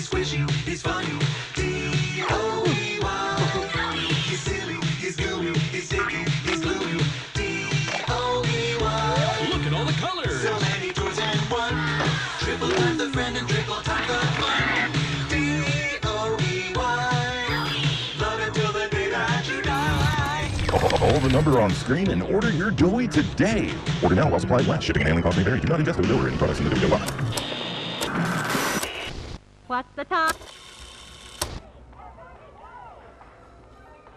he's squishy, he's funny. D-O-E-Y. He's silly, he's gooey, he's sticky, he's gluey. D-O-E-Y. Look at all the colors. So many toys and one. Triple time the friend and triple time the fun. D-O-E-Y. Love it till the day that you die. Call the number on screen and order your Dewey today. Order now while supplies last. Shipping and handling costs may vary. Do not ingest or deliver any products in the Dewey box. What's the time?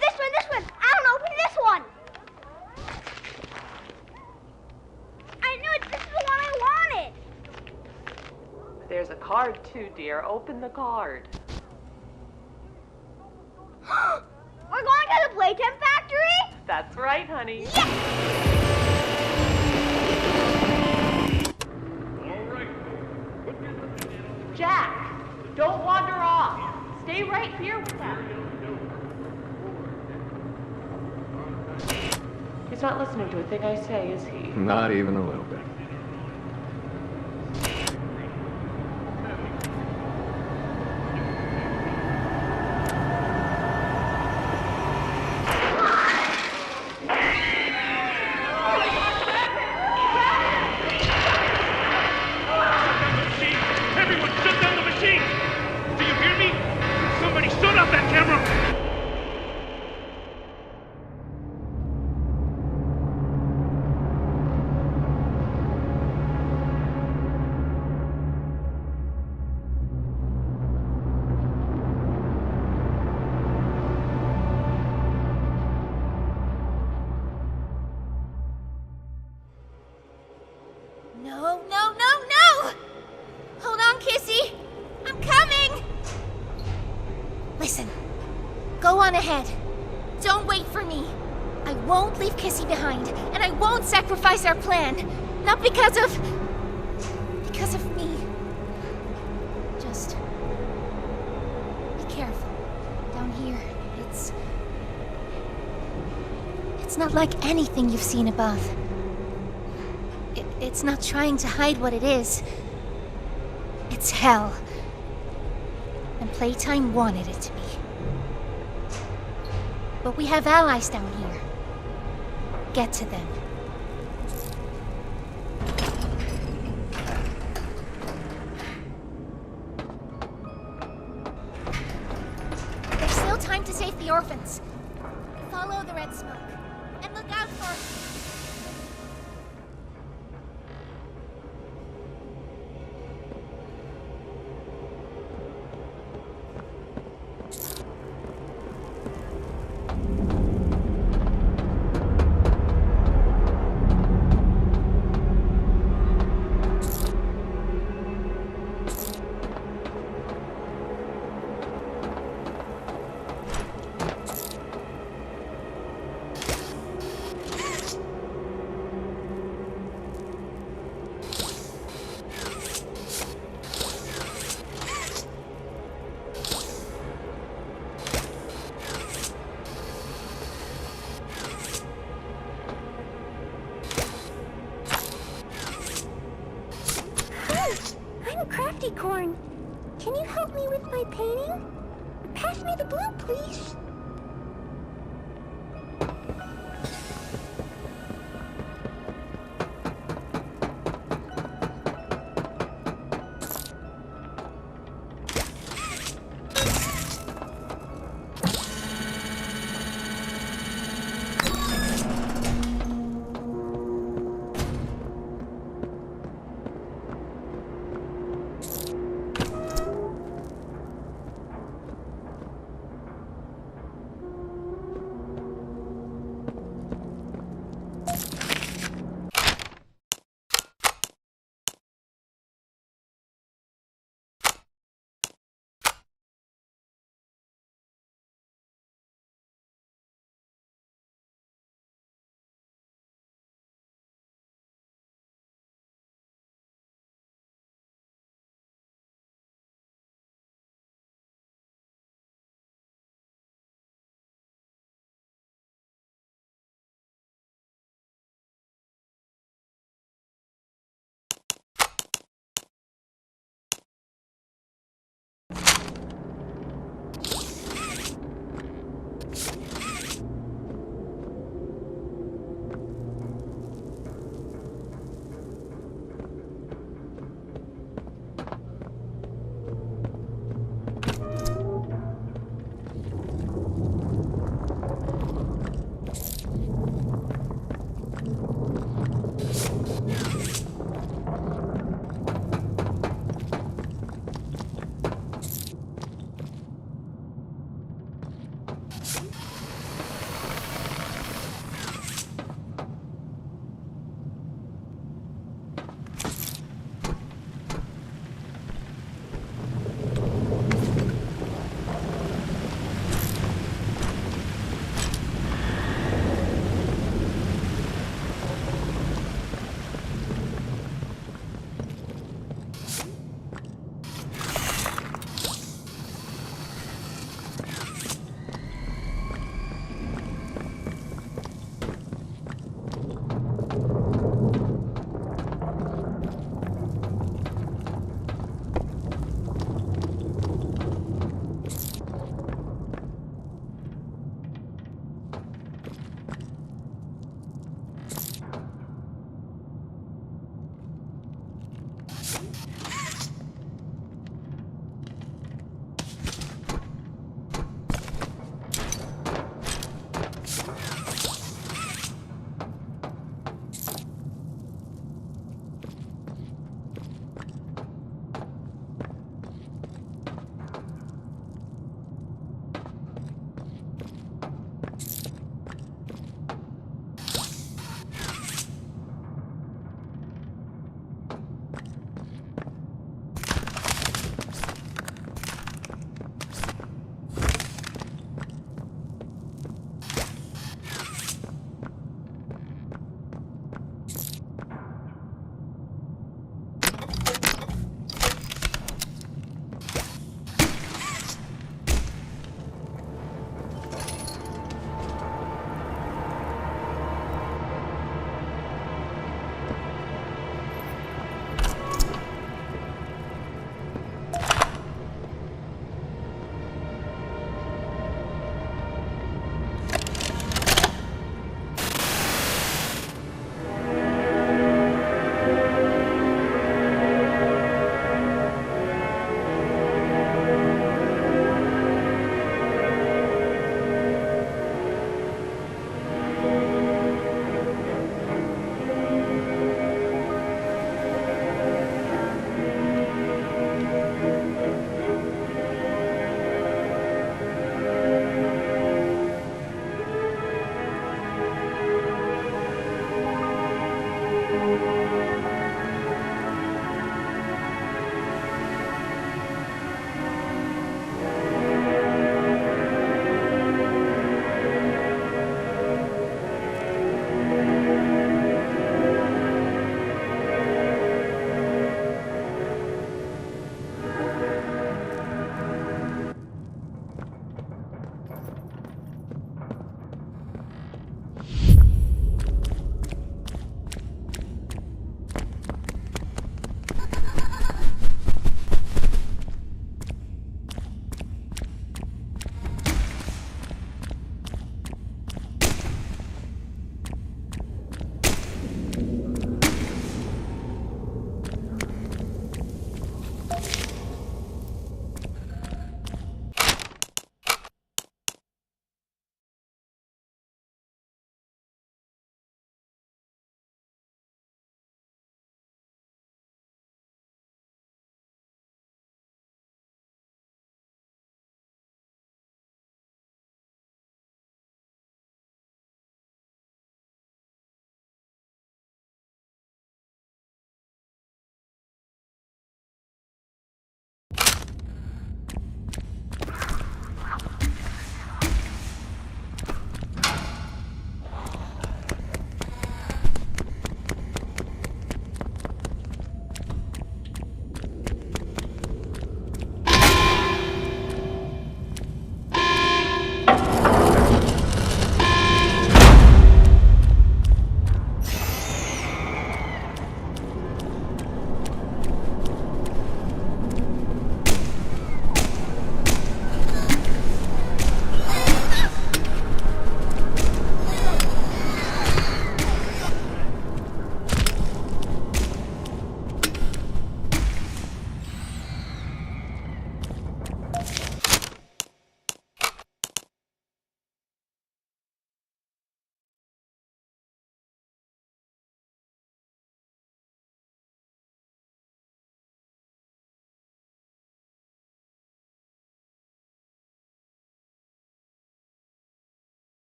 This one! I don't open this one! I knew it! This is the one I wanted! There's a card too, dear. Open the card. We're going to the playtime factory? That's right, honey. Yes! Jack, don't wander off. Stay right here with them. He's not listening to a thing I say, is he? Not even a little bit. Everyone, shut down the machine! Do you hear me? Somebody shut off that camera! No! Hold on, Kissy! I'm coming! Listen, go on ahead. Don't wait for me. I won't leave Kissy behind, and I won't sacrifice our plan. Not because of me. Just be careful. Down here, it's not like anything you've seen above. It's not trying to hide what it is. It's hell. And Playtime wanted it to be. But we have allies down here. Get to them. There's still time to save the orphans. Follow the red smoke. And look out for... Crafty Corn, can you help me with my painting? Pass me the blue, please.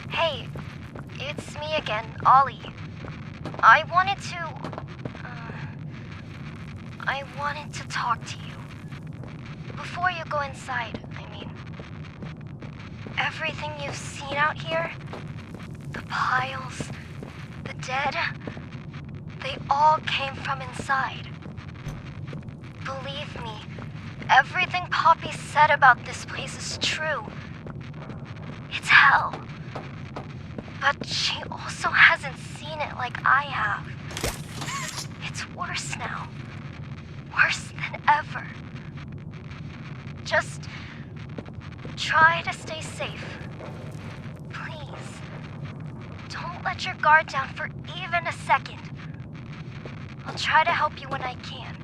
Hey, it's me again, Ollie. I wanted to... I wanted to talk to you. Before you go inside, I mean. Everything you've seen out here, the piles, the dead, they all came from inside. Believe me, everything Poppy said about this place is true. It's hell. But she also hasn't seen it like I have. It's worse now. Worse than ever. Just try to stay safe. Please. Don't let your guard down for even a second. I'll try to help you when I can.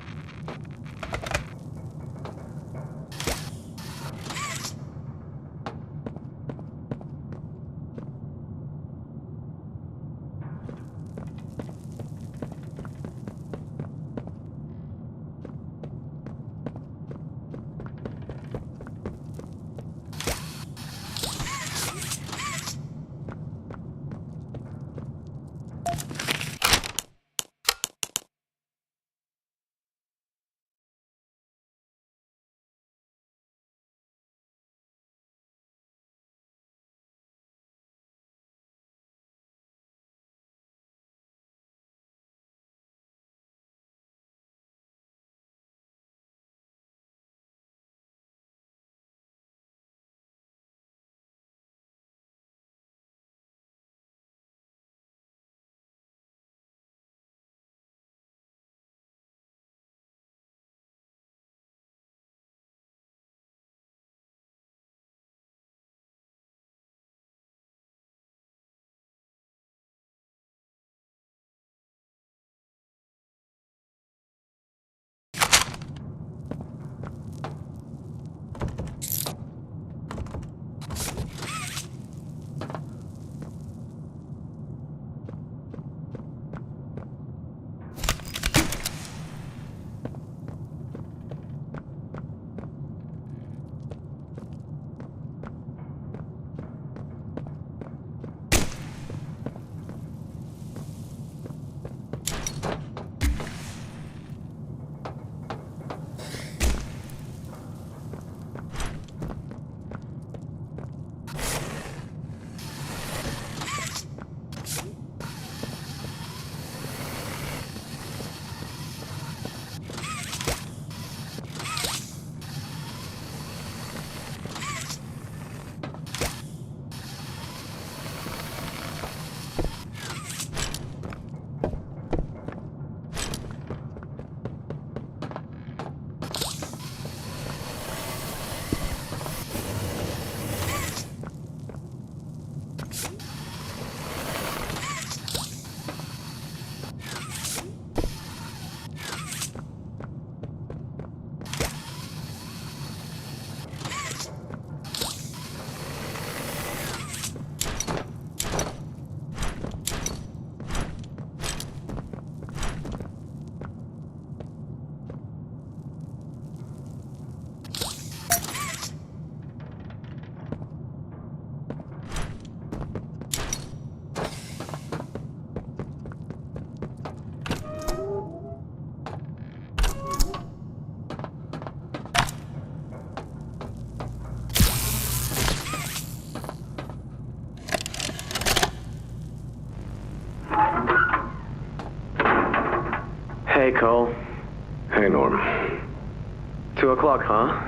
o'clock, huh?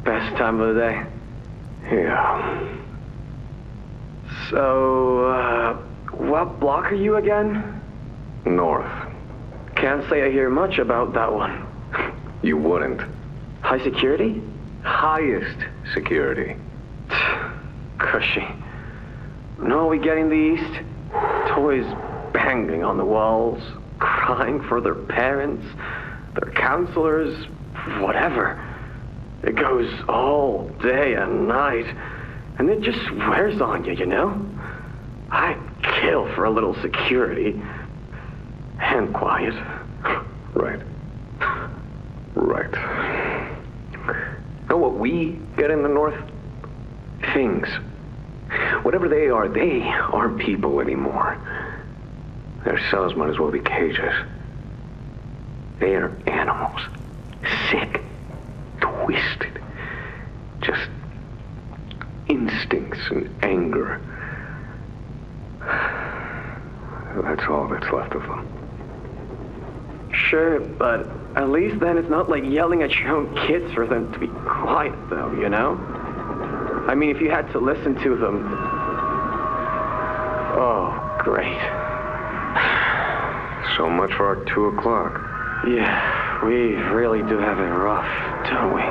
Best time of the day. Yeah. So, what block are you again? North. Can't say I hear much about that one. You wouldn't. High security? Highest security. Cushy. No, we get in the east. Toys banging on the walls, crying for their parents, their counselors, whatever. It goes all day and night, and it just wears on you, you know? I'd kill for a little security. And quiet. Right. Right. Know what we get in the north? Things. Whatever they aren't people anymore. Their cells might as well be cages. They are animals. Sick. Twisted. Just instincts and anger. That's all that's left of them. Sure, but at least then it's not like yelling at your own kids for them to be quiet, though, you know? I mean, if you had to listen to them... Oh, great. So much for our 2 o'clock. Yeah, we really do have it rough, don't we?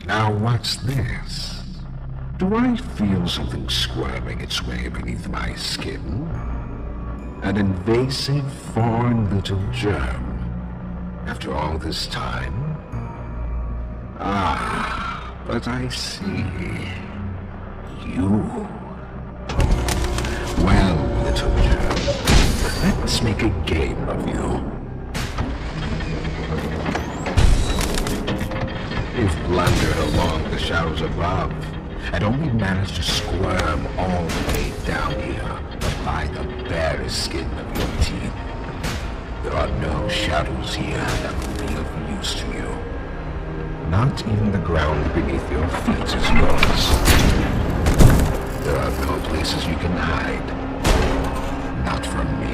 Now what's this? Do I feel something squirming its way beneath my skin? An invasive foreign little germ. After all this time? Ah, but I see. You. Well, little germ, let's make a game of you. If blundered along the shadows above, and only managed to squirm all the way down here by the barest skin of your teeth, there are no shadows here that will be of use to you. Not even the ground beneath your feet is yours. There are no places you can hide. Not from me.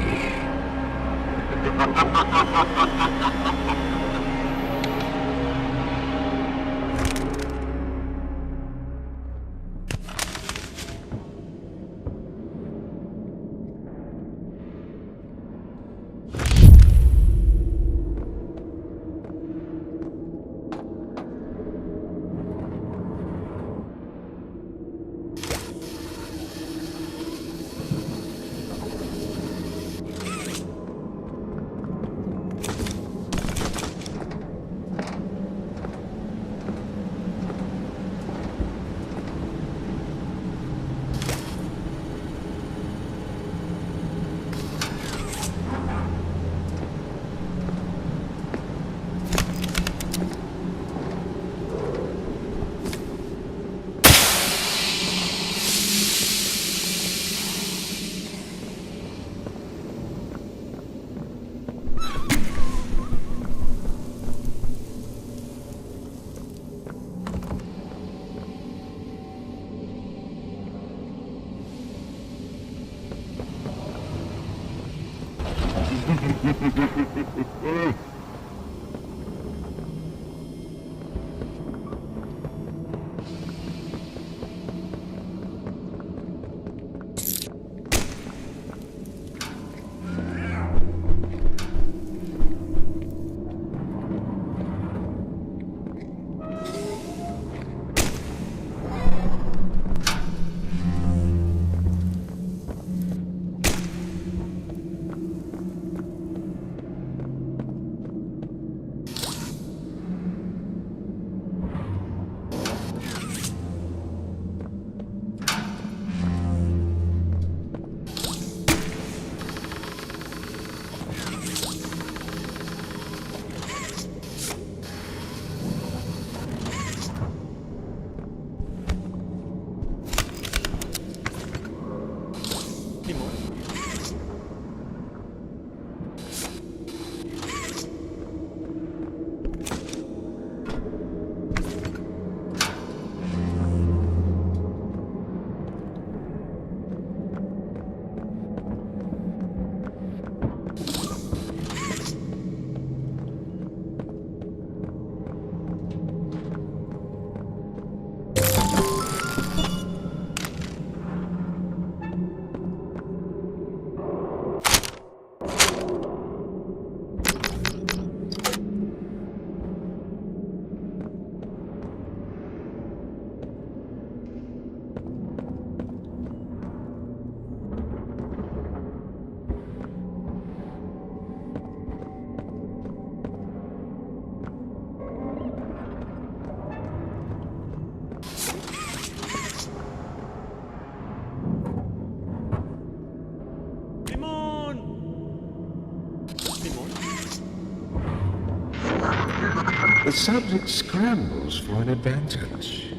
The subject scrambles for an advantage.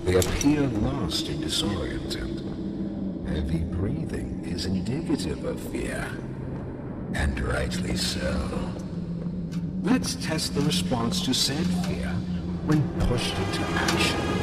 They appear lost and disoriented. Heavy breathing is indicative of fear, and rightly so. Let's test the response to said fear when pushed into action.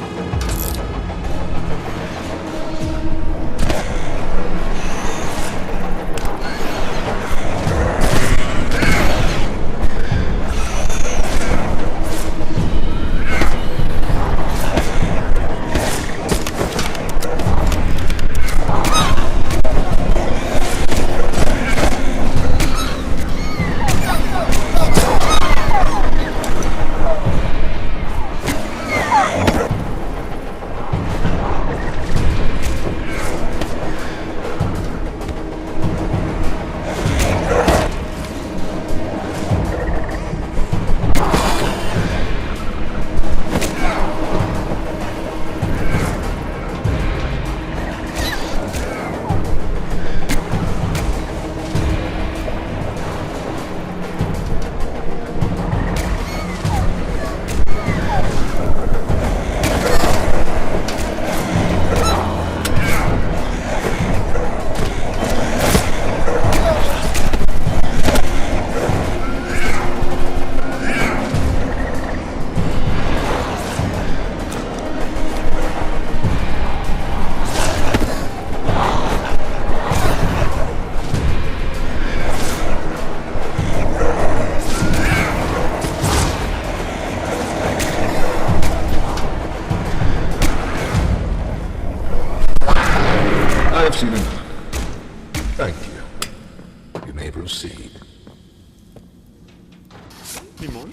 I've seen enough. Thank you. You may proceed. Limón.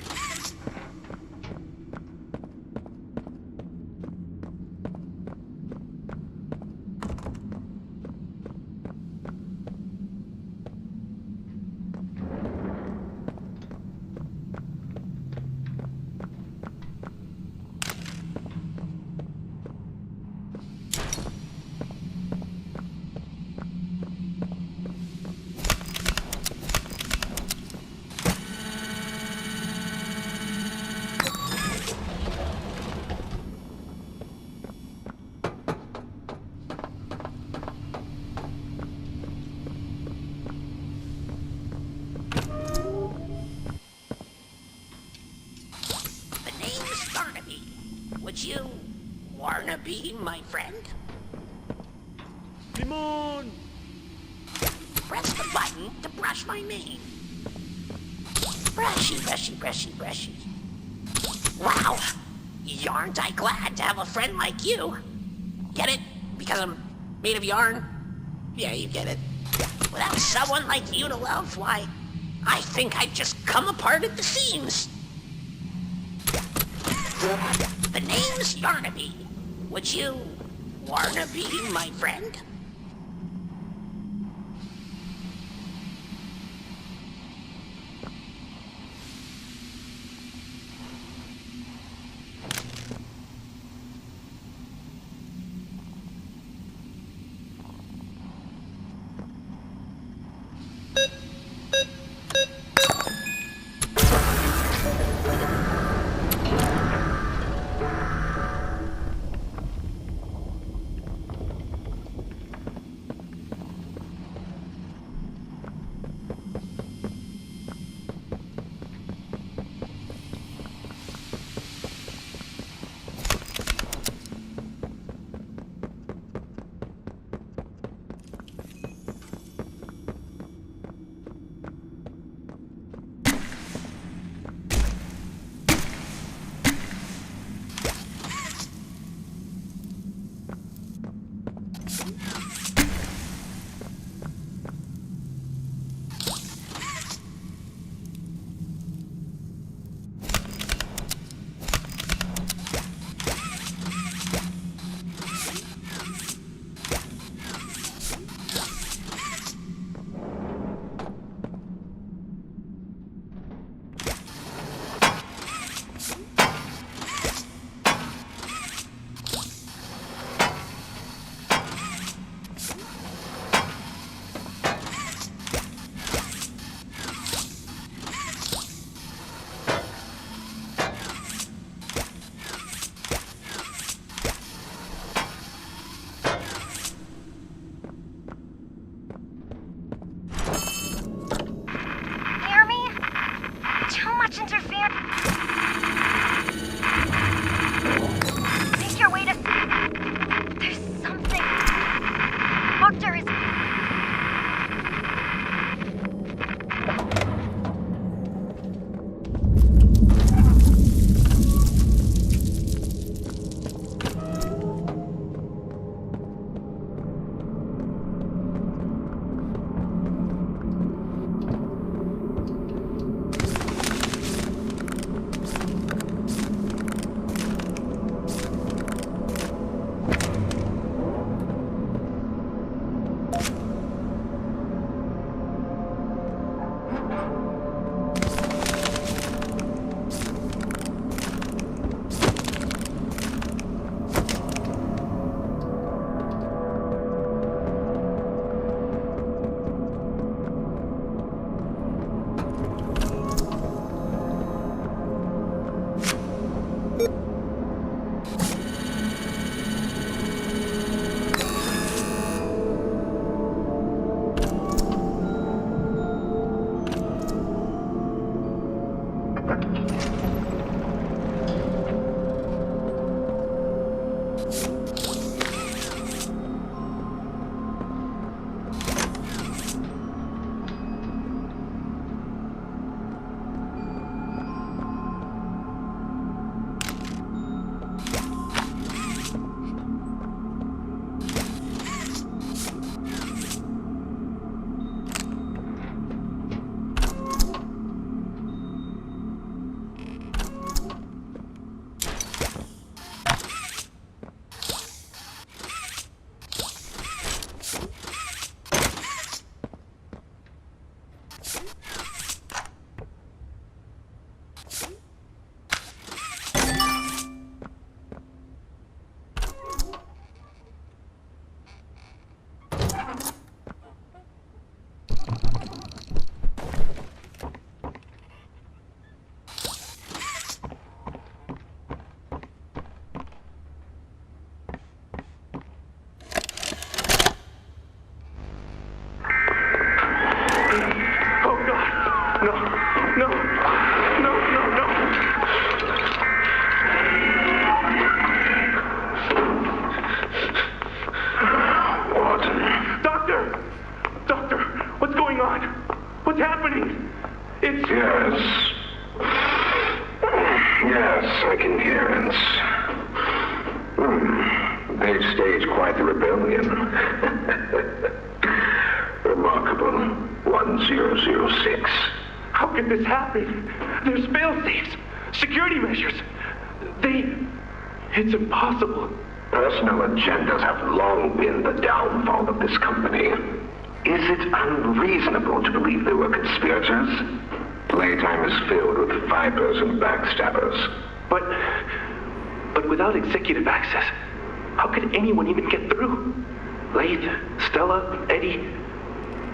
Would you wanna be my friend? Limón. Press the button to brush my mane. Brushy, brushy, brushy, brushy. Wow, aren't I glad to have a friend like you? Get it? Because I'm made of yarn? Yeah, you get it. Without someone like you to love, why, I think I'd just come apart at the seams. The name's Yarnaby. Would you wanna be my friend? much interference. Make your way to... There's something. Doctor is... Yes, I can hear it. They've staged quite the rebellion. Remarkable. 1006. How could this happen? There's fail-safes, security measures. It's impossible. Personal agendas have long been the downfall of this company. Is it unreasonable to believe there were conspirators? Playtime is filled with vipers and backstabbers. But without executive access, how could anyone even get through? Laith, Stella, Eddie,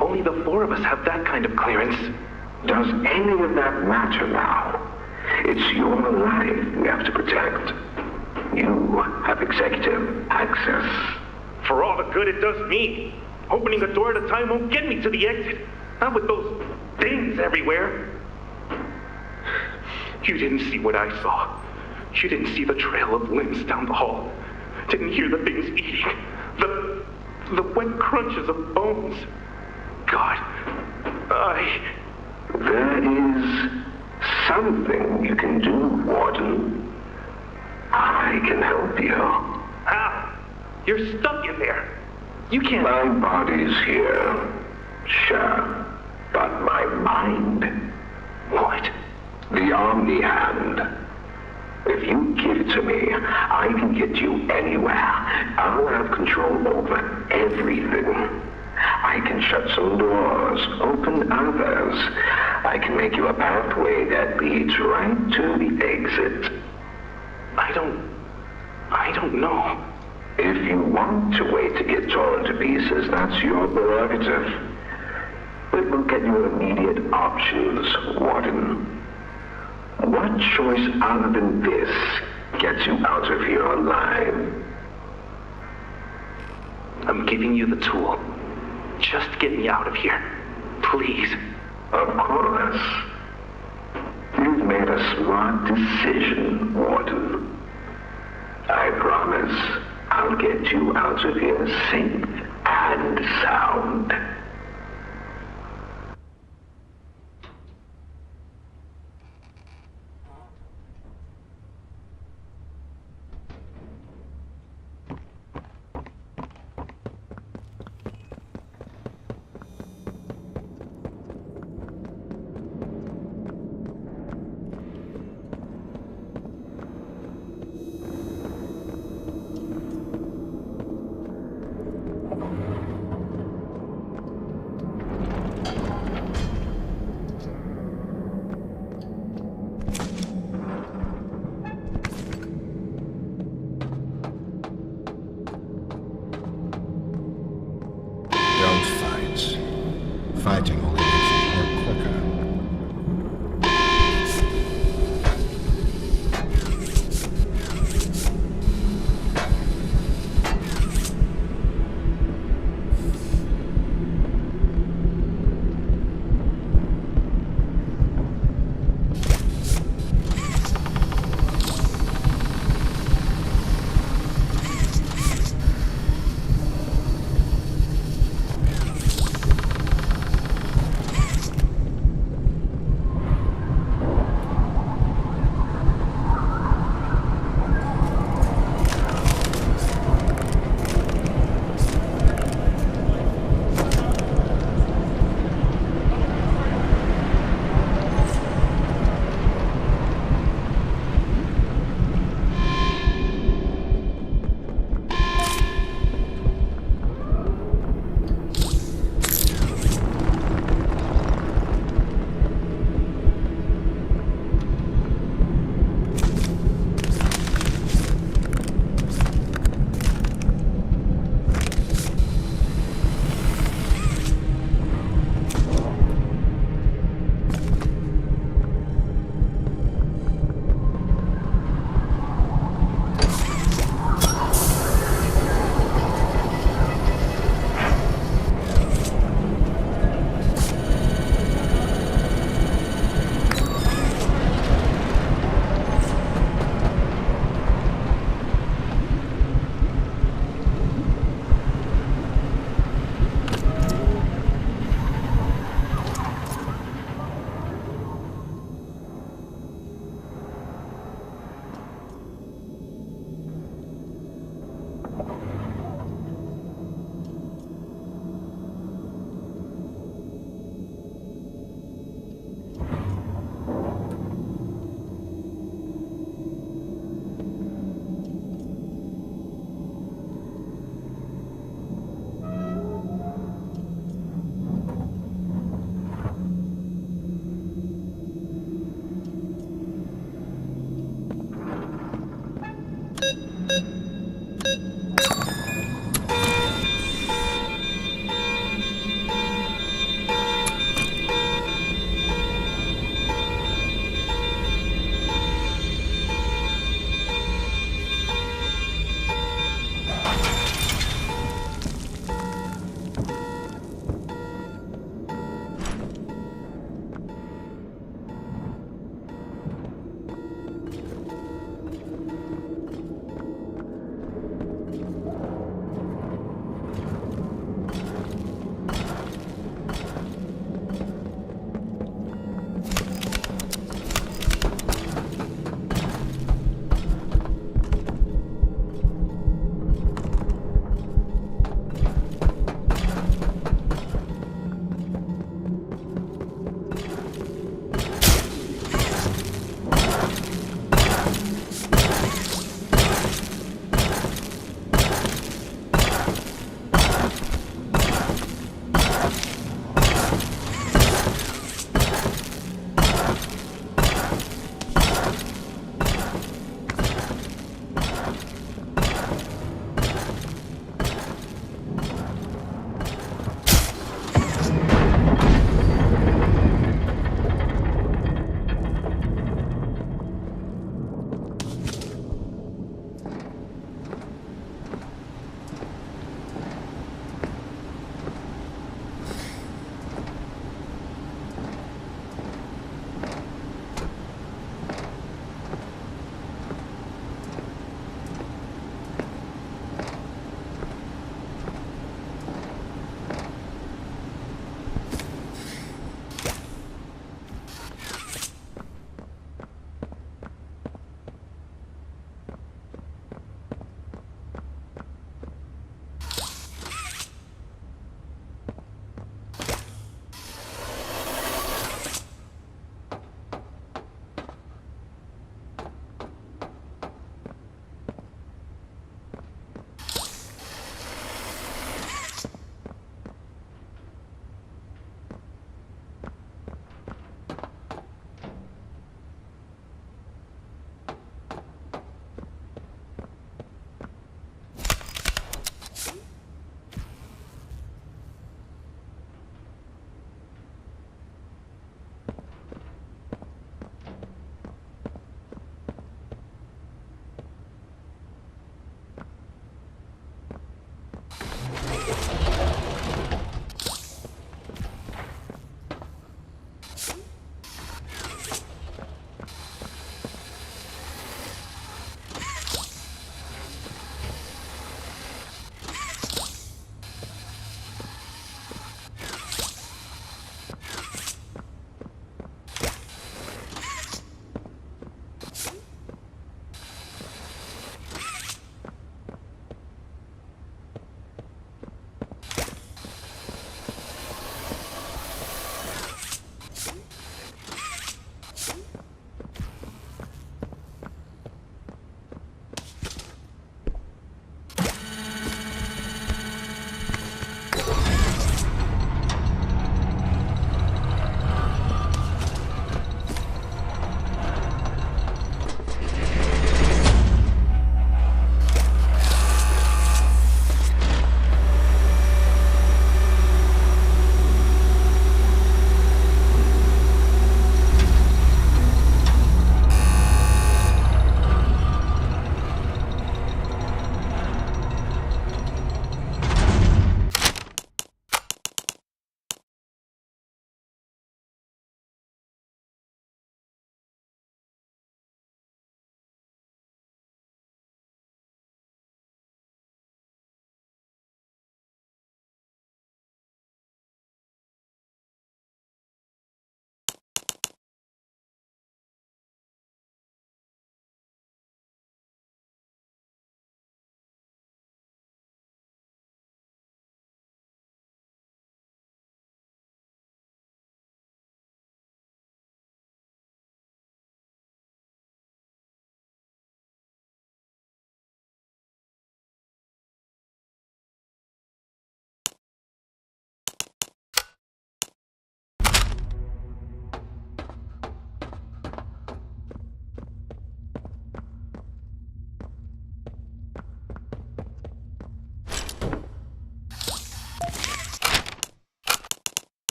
only the four of us have that kind of clearance. Does any of that matter now? It's your life we have to protect. You have executive access. For all the good it does me, opening a door at a time won't get me to the exit. Not with those things everywhere. You didn't see what I saw. You didn't see the trail of limbs down the hall. Didn't hear the things eating. The wet crunches of bones. God, There is something you can do, Warden. I can help you. How? You're stuck in there. You can't... My body's here. Sure. But my mind... What? The Omni Hand. If you give it to me, I can get you anywhere. I'll have control over everything. I can shut some doors, open others. I can make you a pathway that leads right to the exit. I don't know. If you want to wait to get torn to pieces, that's your prerogative. But we'll get you immediate options, Warden. What choice other than this gets you out of here alive? I'm giving you the tool. Just get me out of here. Please. Of course. You've made a smart decision, Warden. I promise I'll get you out of here safe and sound.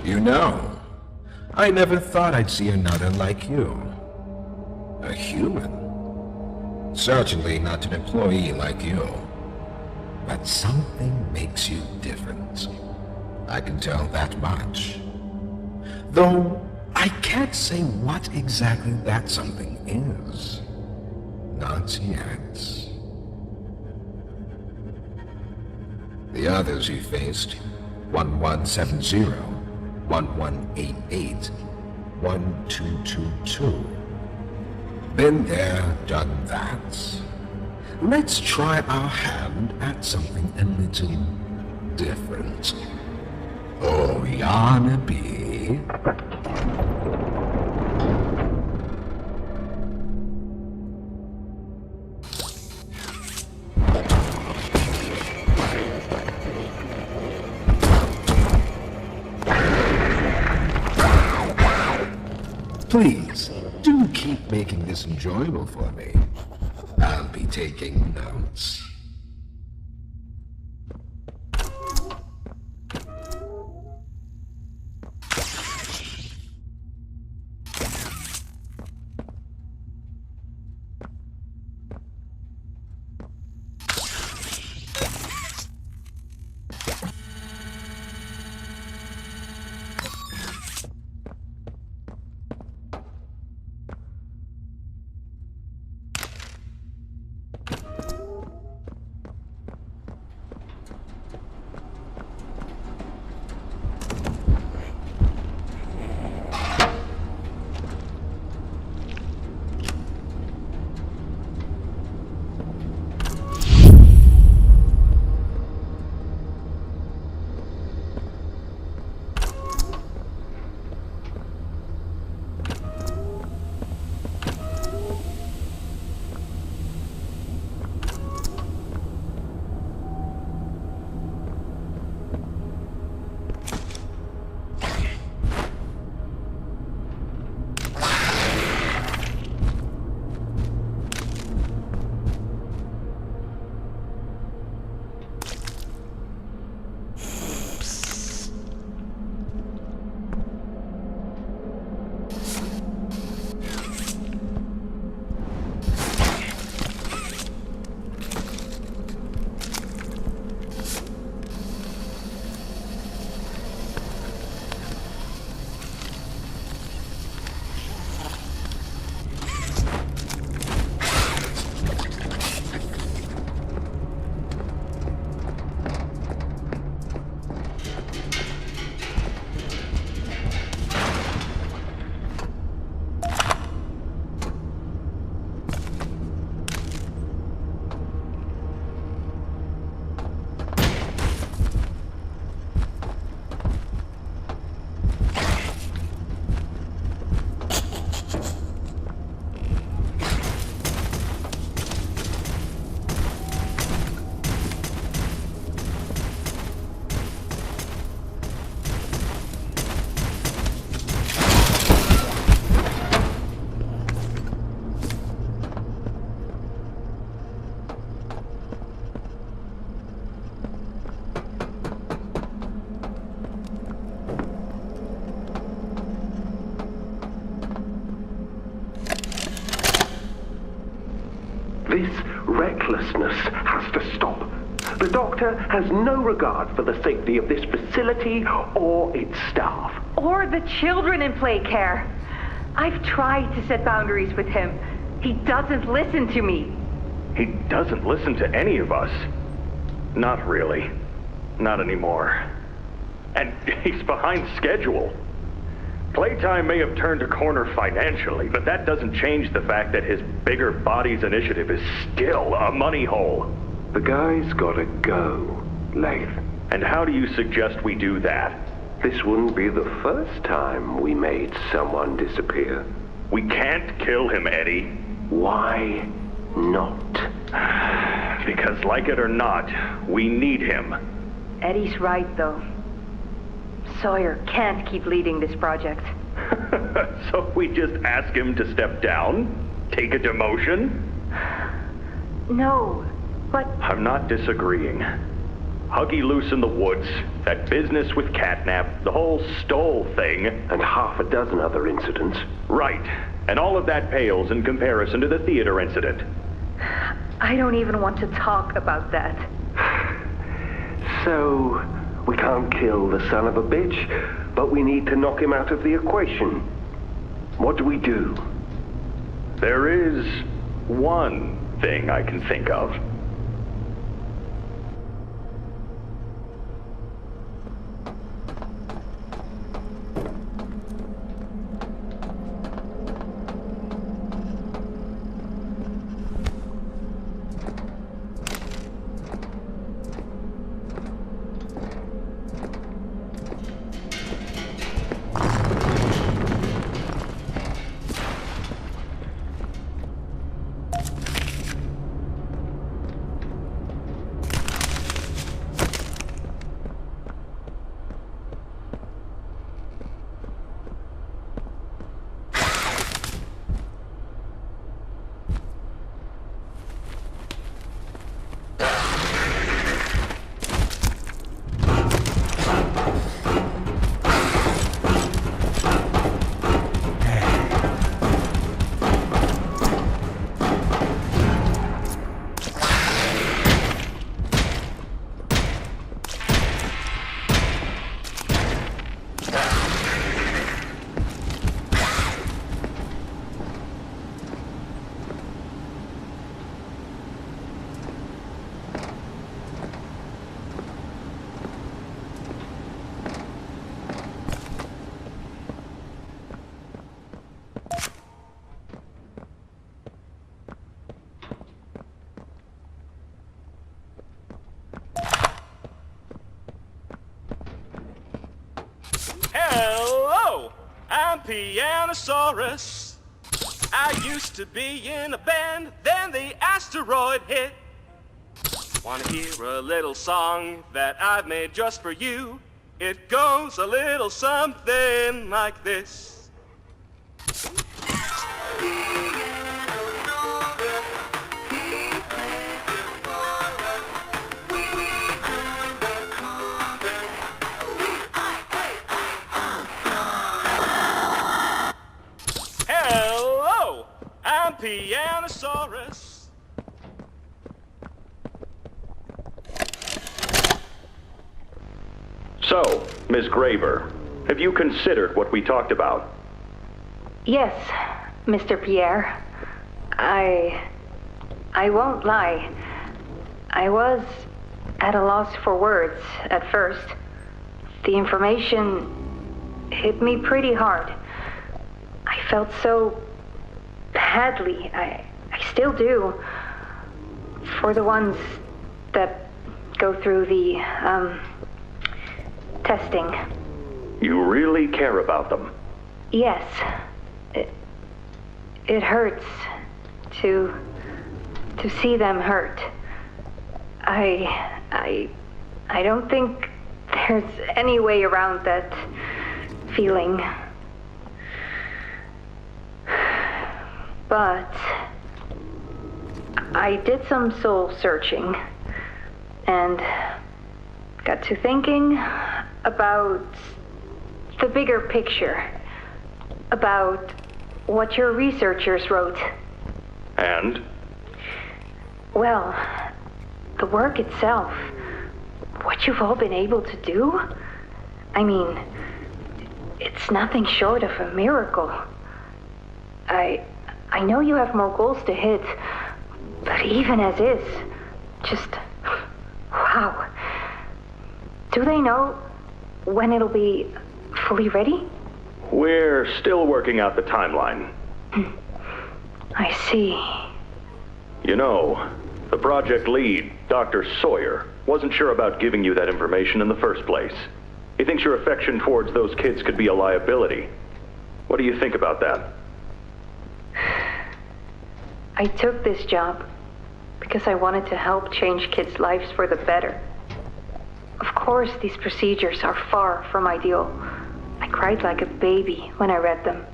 You know, I never thought I'd see another like you. A human. Certainly not an employee like you. But something makes you different. I can tell that much. Though, I can't say what exactly that something is. Not yet. The others you faced, 1170, 1188, 1222. Been there, done that. Let's try our hand at something a little different. Oh, Yarnaby. Please, do keep making this enjoyable for me. I'll be taking notes. This recklessness has to stop. The doctor has no regard for the safety of this facility or its staff. Or the children in play care. I've tried to set boundaries with him. He doesn't listen to me. He doesn't listen to any of us. Not really. Not anymore. And he's behind schedule. Playtime may have turned a corner financially, but that doesn't change the fact that his bigger bodies initiative is still a money hole. The guy's gotta go, Lath. And how do you suggest we do that? This wouldn't be the first time we made someone disappear. We can't kill him, Eddie. Why not? Because like it or not, we need him. Eddie's right, though. Sawyer can't keep leading this project. So we just ask him to step down? Take a demotion? No, but... I'm not disagreeing. Huggy Loose in the Woods, that business with Catnap, the whole Stoll thing. And half a dozen other incidents. Right. And all of that pales in comparison to the theater incident. I don't even want to talk about that. So, we can't kill the son of a bitch, but we need to knock him out of the equation. What do we do? There is one thing I can think of. Hello, I'm Pianosaurus. I used to be in a band, then the asteroid hit. Wanna hear a little song that I've made just for you? It goes a little something like this. Hello, I'm Pianosaurus. So, Miss Graver, have you considered what we talked about? Yes, Mr. Pierre. I won't lie. I was at a loss for words at first. The information hit me pretty hard. I felt so badly. I still do. For the ones that go through the, testing. You really care about them? Yes. It hurts to see them hurt. I don't think there's any way around that feeling. But I did some soul searching and got to thinking about the bigger picture, about what your researchers wrote. And? Well, the work itself, what you've all been able to do, I mean, it's nothing short of a miracle. I know you have more goals to hit, but even as is, just, wow. Do they know when it'll be fully ready? We're still working out the timeline. I see. You know, the project lead, Dr. Sawyer, wasn't sure about giving you that information in the first place. He thinks your affection towards those kids could be a liability. What do you think about that? I took this job because I wanted to help change kids' lives for the better. Of course, these procedures are far from ideal. I cried like a baby when I read them.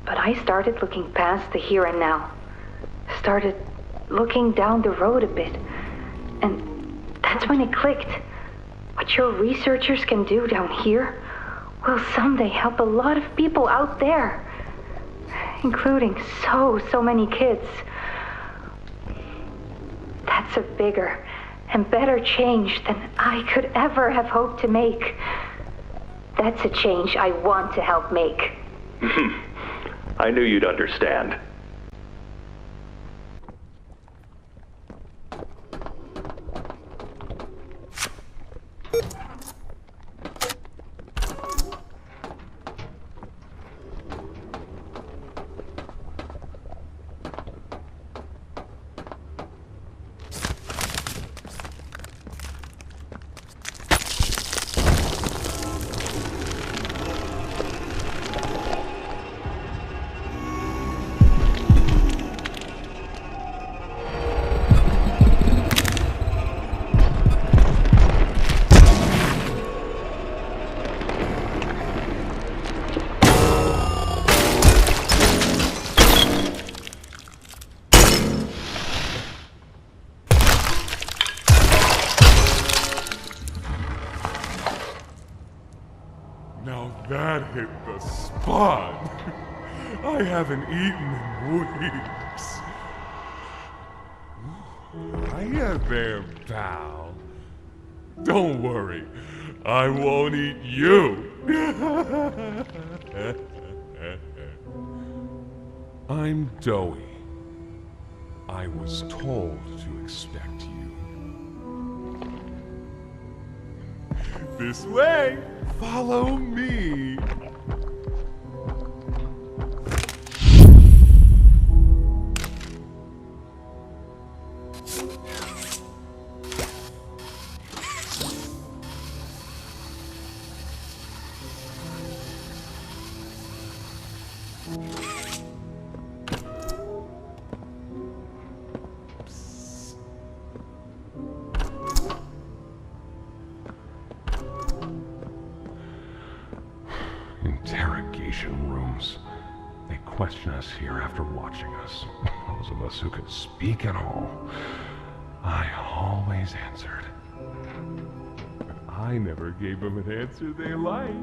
But I started looking past the here and now. Started looking down the road a bit. And That's when it clicked. What your researchers can do down here will someday help a lot of people out there, including so many kids. That's a bigger and better change than I could ever have hoped to make. That's a change I want to help make. I knew you'd understand. Now that hit the spot. I haven't eaten in weeks. Hiya there, pal. Don't worry, I won't eat you. I'm Doughy. I was told to expect you. This way! Follow me! Interrogation rooms. They question us here after watching us. Those of us who could speak at all. I always answered. But I never gave them an answer they liked.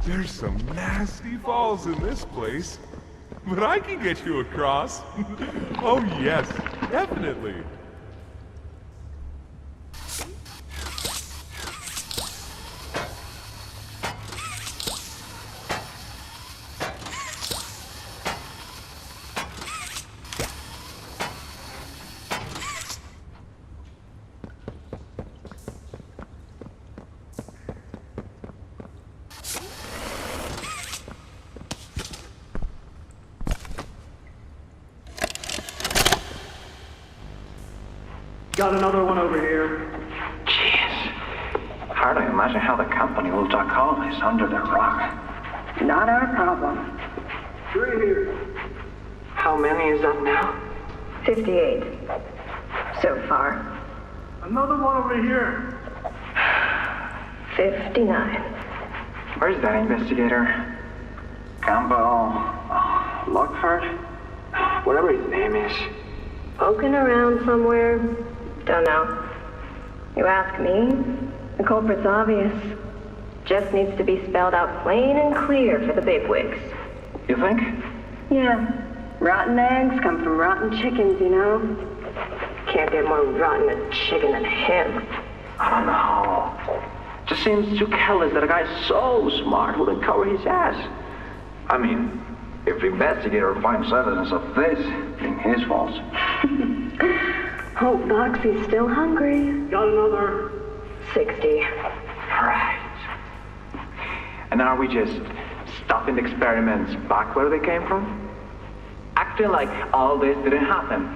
There's some nasty falls in this place, but I can get you across. Oh yes, definitely. Got another one over here. Jeez. Hard to imagine how the company will duck all this under the rock. Not our problem. 3 here. How many is that now? 58. So far. Another one over here. 59. Where's that investigator? Campbell... Lockhart? Whatever his name is. Poking around somewhere. Don't know. You ask me? The culprit's obvious. Just needs to be spelled out plain and clear for the bigwigs. You think? Yeah. Rotten eggs come from rotten chickens, you know? Can't get more rotten a chicken than him. I don't know. Just seems too careless that a guy so smart wouldn't cover his ass. I mean, if the investigator finds evidence of this, it's his fault. Hope Boxy's still hungry. Got another 60. Right. And are we just stuffing the experiments back where they came from? Acting like all this didn't happen.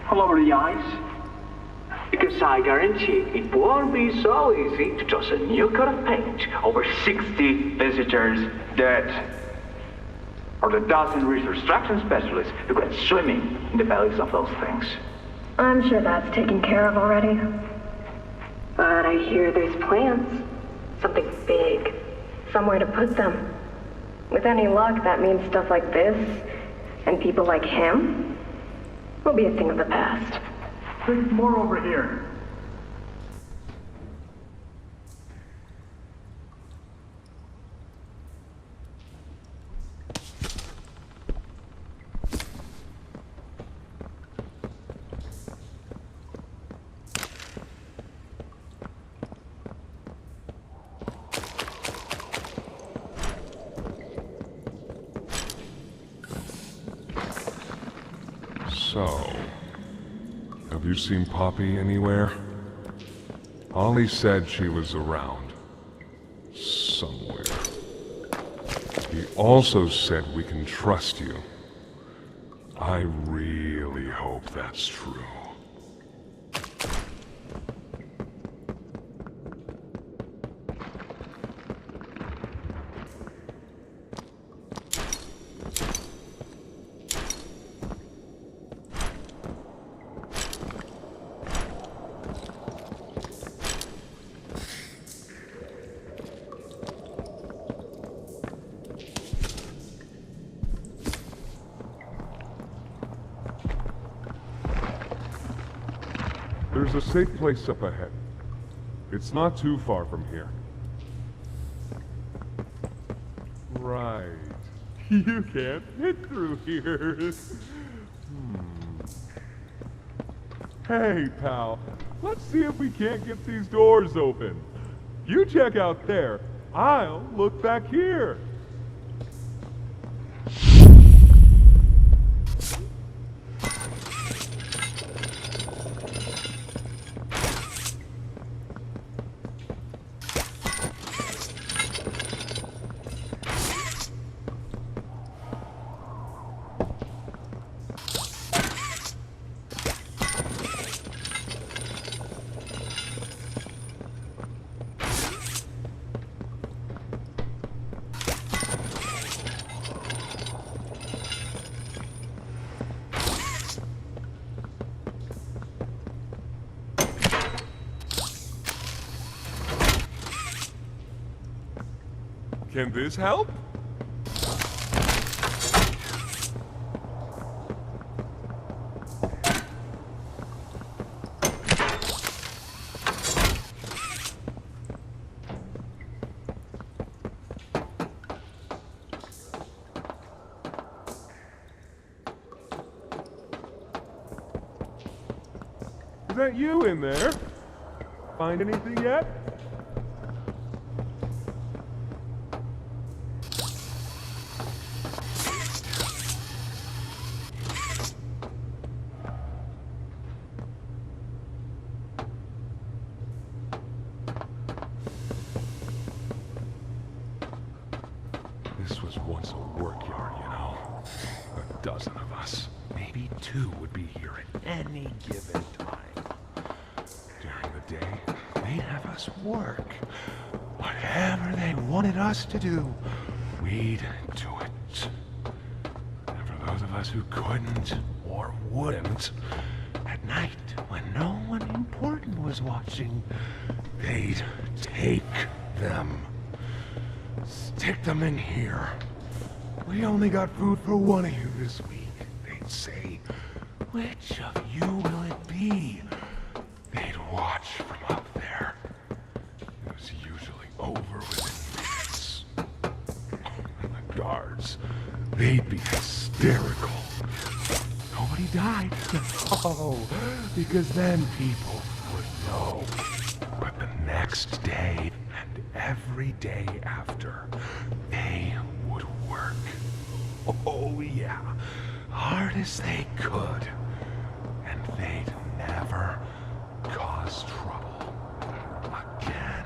all over the ice. Because I guarantee it won't be so easy to toss a new coat of paint over 60 visitors dead. Or the dozen reconstruction specialists who went swimming in the bellies of those things. I'm sure that's taken care of already. But I hear there's plans. Something big. Somewhere to put them. With any luck, that means stuff like this, and people like him, will be a thing of the past. There's more over here. So, have you seen Poppy anywhere? Ollie said she was around. Somewhere. He also said we can trust you. I really hope that's true. There's a safe place up ahead. It's not too far from here. Right. You can't fit through here. Hey, pal. Let's see if we can't get these doors open. You check out there. I'll look back here. Can this help? Is that you in there? Find anything yet? This was once a workyard, you know. A dozen of us. Maybe 2 would be here at any given time. During the day, they'd have us work. Whatever they wanted us to do, we'd do it. And for those of us who couldn't or wouldn't, at night, when no one important was watching, they'd take them. Stick them in here. We only got food for one of you this week. They'd say, which of you will it be? They'd watch from up there. It was usually over within minutes. And the guards, they'd be hysterical. Nobody died. Oh, because then people would know. But the next day and every day after, they would work. Oh yeah, hard as they could. And they'd never cause trouble again.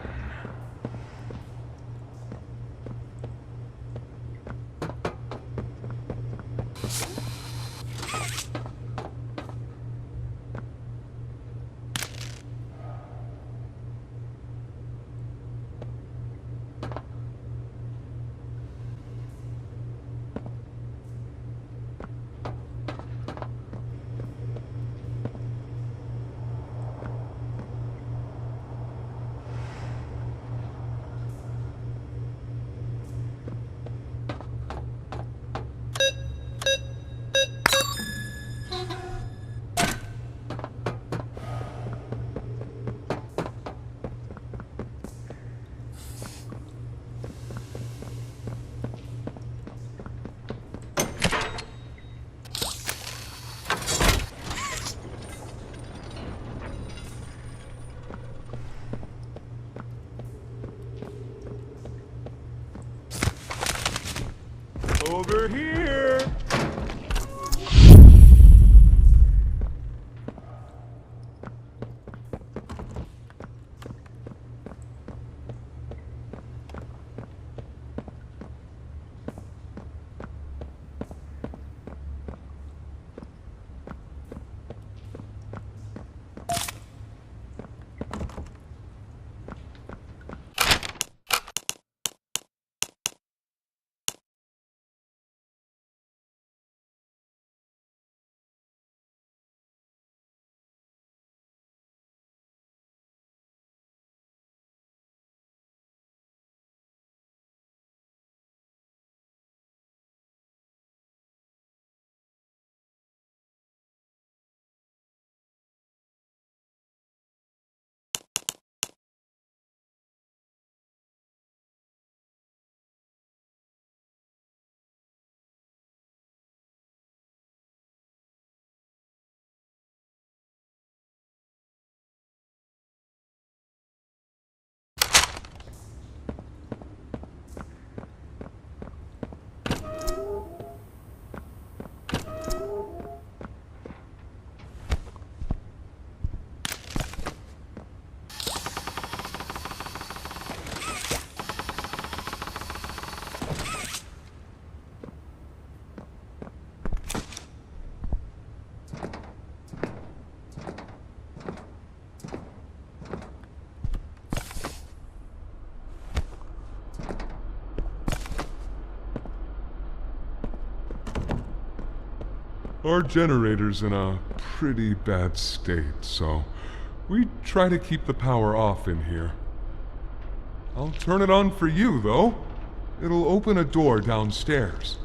Over here! Our generator's in a pretty bad state, so we try to keep the power off in here. I'll turn it on for you, though. It'll open a door downstairs.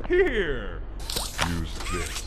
Here! Use this.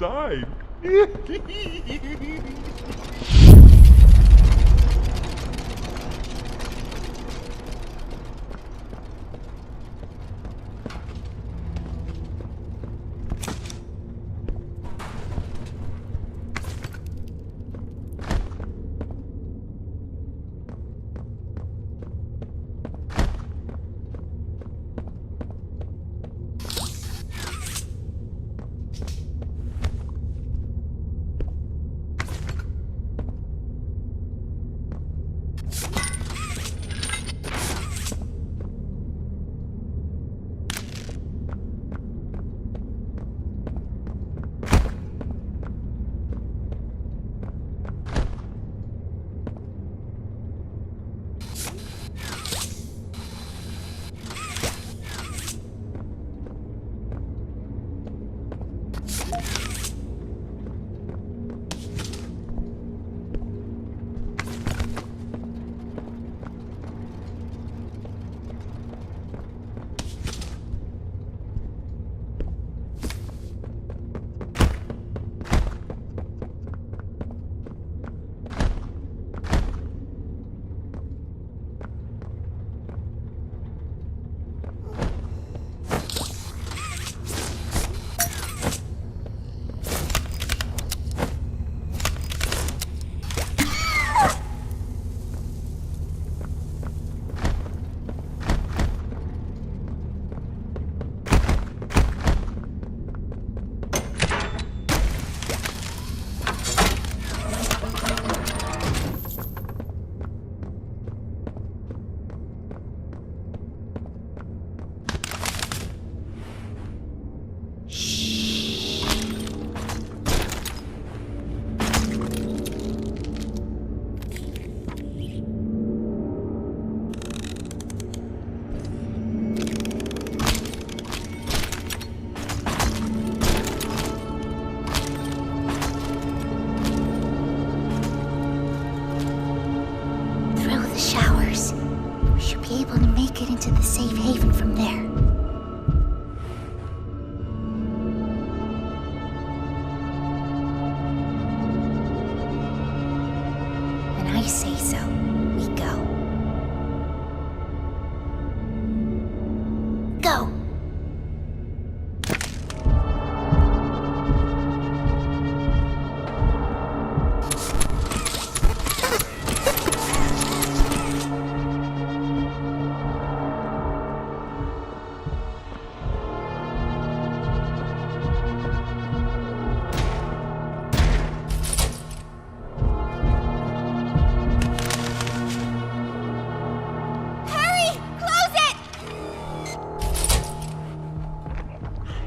inside. To the safe haven from there. When I say so, we go. Go!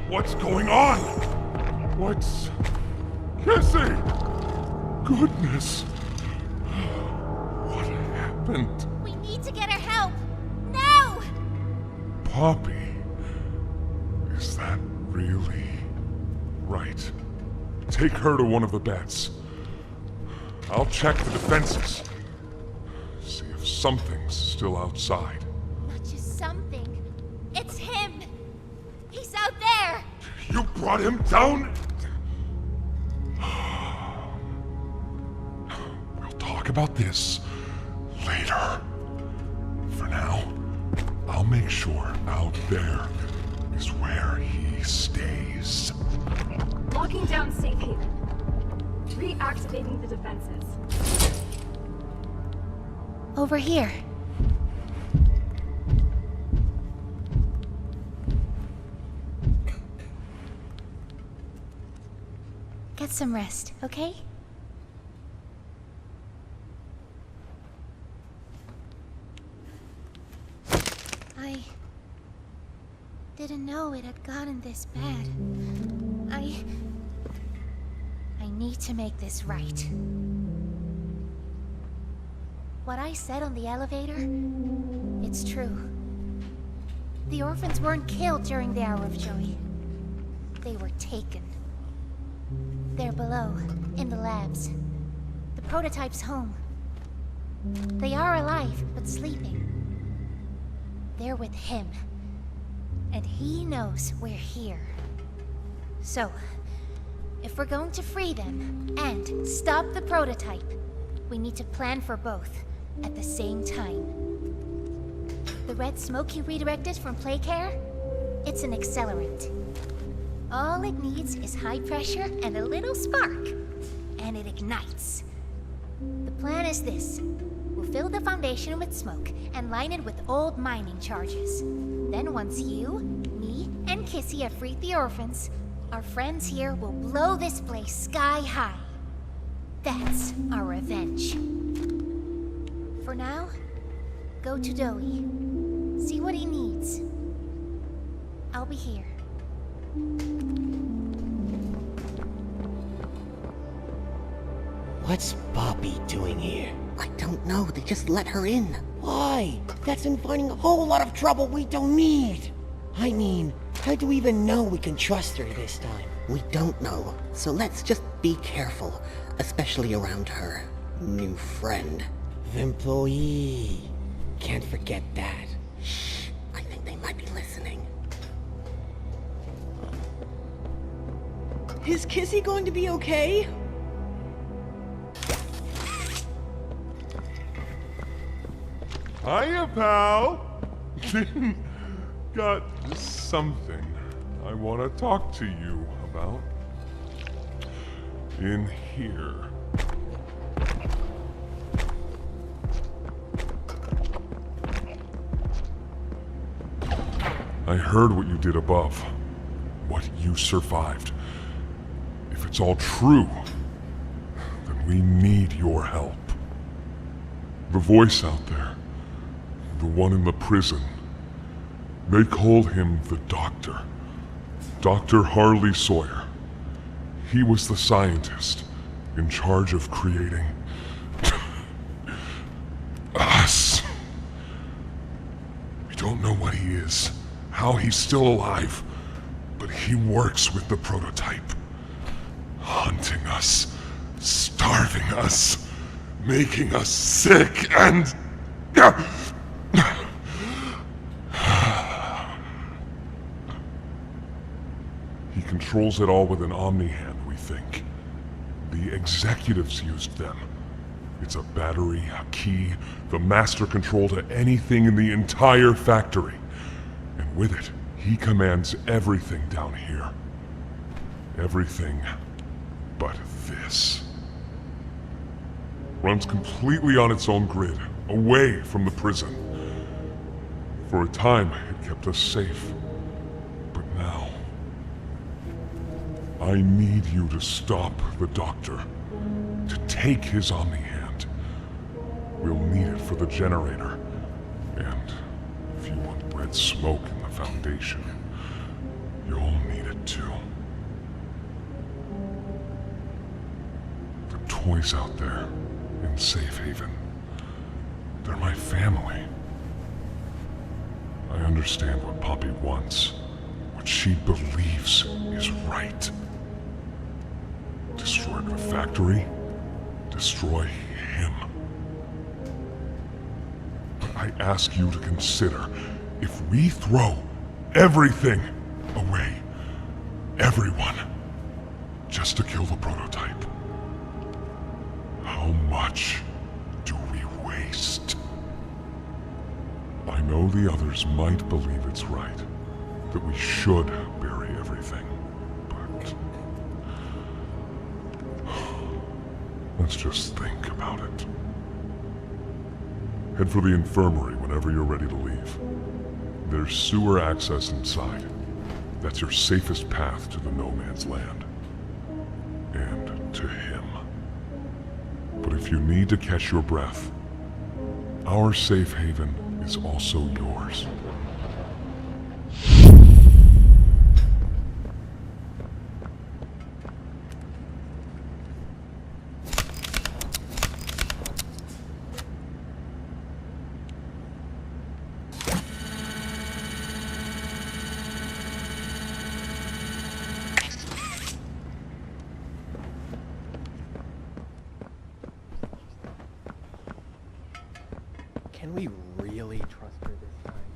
What's going on? What's... Cassie! Goodness! What happened? We need to get her help! Now! Poppy? Is that really... Right. Take her to one of the beds. I'll check the defenses. See if something's still outside. Not just something. It's him! He's out there! You brought him down? We'll talk about this later. For now, I'll make sure out there is where he stays. Locking down safe haven. Reactivating the defenses. Over here. Get some rest, okay? I didn't know it had gotten this bad. I need to make this right. What I said on the elevator, it's true. The orphans weren't killed during the Hour of Joy. They were taken. They're below, in the labs. The prototype's home. They are alive, but sleeping. They're with him. And he knows we're here. So, If we're going to free them and stop the prototype, we need to plan for both at the same time. The red smoke you redirected from PlayCare? It's an accelerant. All it needs is high pressure and a little spark, and it ignites. The plan is this. We'll fill the foundation with smoke and line it with old mining charges. Then once you, me, and Kissy have freed the orphans, our friends here will blow this place sky high. That's our revenge. For now, go to Doey. See what he needs. I'll be here. What's Poppy doing here? I don't know. They just let her in. Why? That's inviting a whole lot of trouble we don't need. I mean, how do we even know we can trust her this time? We don't know. So let's just be careful, especially around her new friend. The employee. Can't forget that. Shh. I think they might be listening. Is Kissy going to be okay? Hiya, pal! Got something I want to talk to you about. In here. I heard what you did above. What you survived. If it's all true, then we need your help. The voice out there. The one in the prison. They called him the Doctor. Dr. Harley Sawyer. He was the scientist in charge of creating us. We don't know what he is, how he's still alive, but he works with the prototype. Hunting us, starving us, making us sick, and... He controls it all with an Omni-Hand, we think. The executives used them. It's a battery, a key, the master control to anything in the entire factory. And with it, he commands everything down here. Everything but this. Runs completely on its own grid, away from the prison. For a time, it kept us safe. But now... I need you to stop the Doctor. To take his Omni-Hand. We'll need it for the generator. And if you want red smoke in the Foundation, you'll need it too. The toys out there in Safe Haven, they're my family. I understand what Poppy wants, what she believes is right. Destroy the factory, destroy him. But I ask you to consider, if we throw everything away, everyone, just to kill the prototype, how much do we waste? I know the others might believe it's right, that we should bury everything, but... let's just think about it. Head for the infirmary whenever you're ready to leave. There's sewer access inside. That's your safest path to the No Man's Land. And to him. But if you need to catch your breath, our safe haven is also yours. Can we really trust her this time?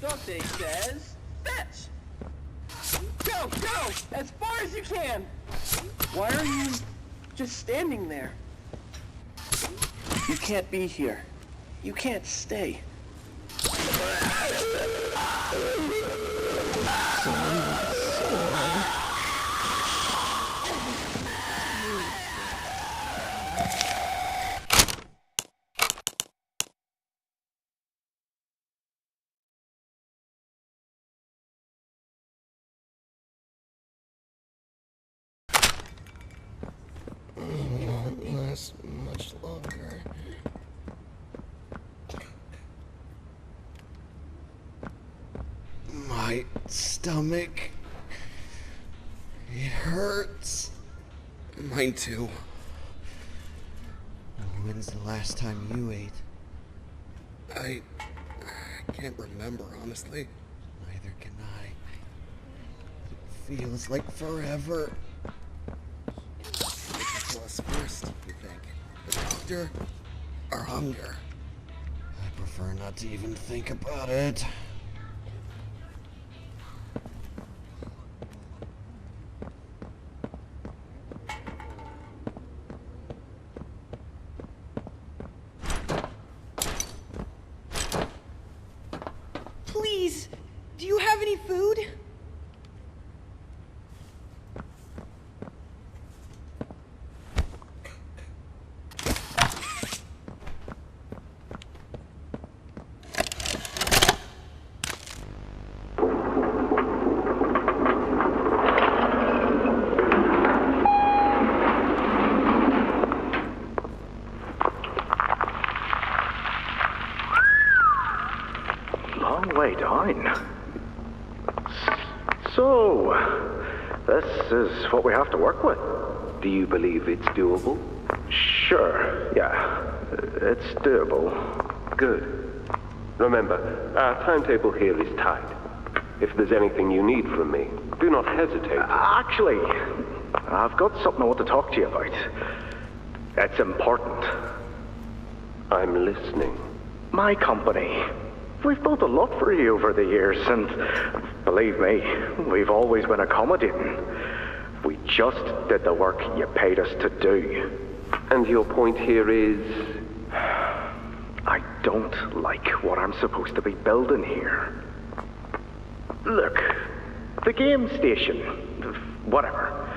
Dante says, fetch! Go! Go! Go! As far as you can! Why are you just standing there? You can't be here. You can't stay. Won't last much longer. My stomach. It hurts. Mine too. When's the last time you ate? I can't remember, honestly. Neither can I. It feels like forever. What's us first, you think? The doctor or hunger? I prefer not to even think about it. Please, do you have any food? Long way down. So, this is what we have to work with. Do you believe it's doable? Sure, yeah. It's doable. Good. Remember, our timetable here is tight. If there's anything you need from me, do not hesitate. Actually, I've got something I want to talk to you about. It's important. I'm listening. My company. We've built a lot for you over the years, and believe me, we've always been accommodating. We just did the work you paid us to do. And your point here is? I don't like what I'm supposed to be building here. Look, the game station, whatever,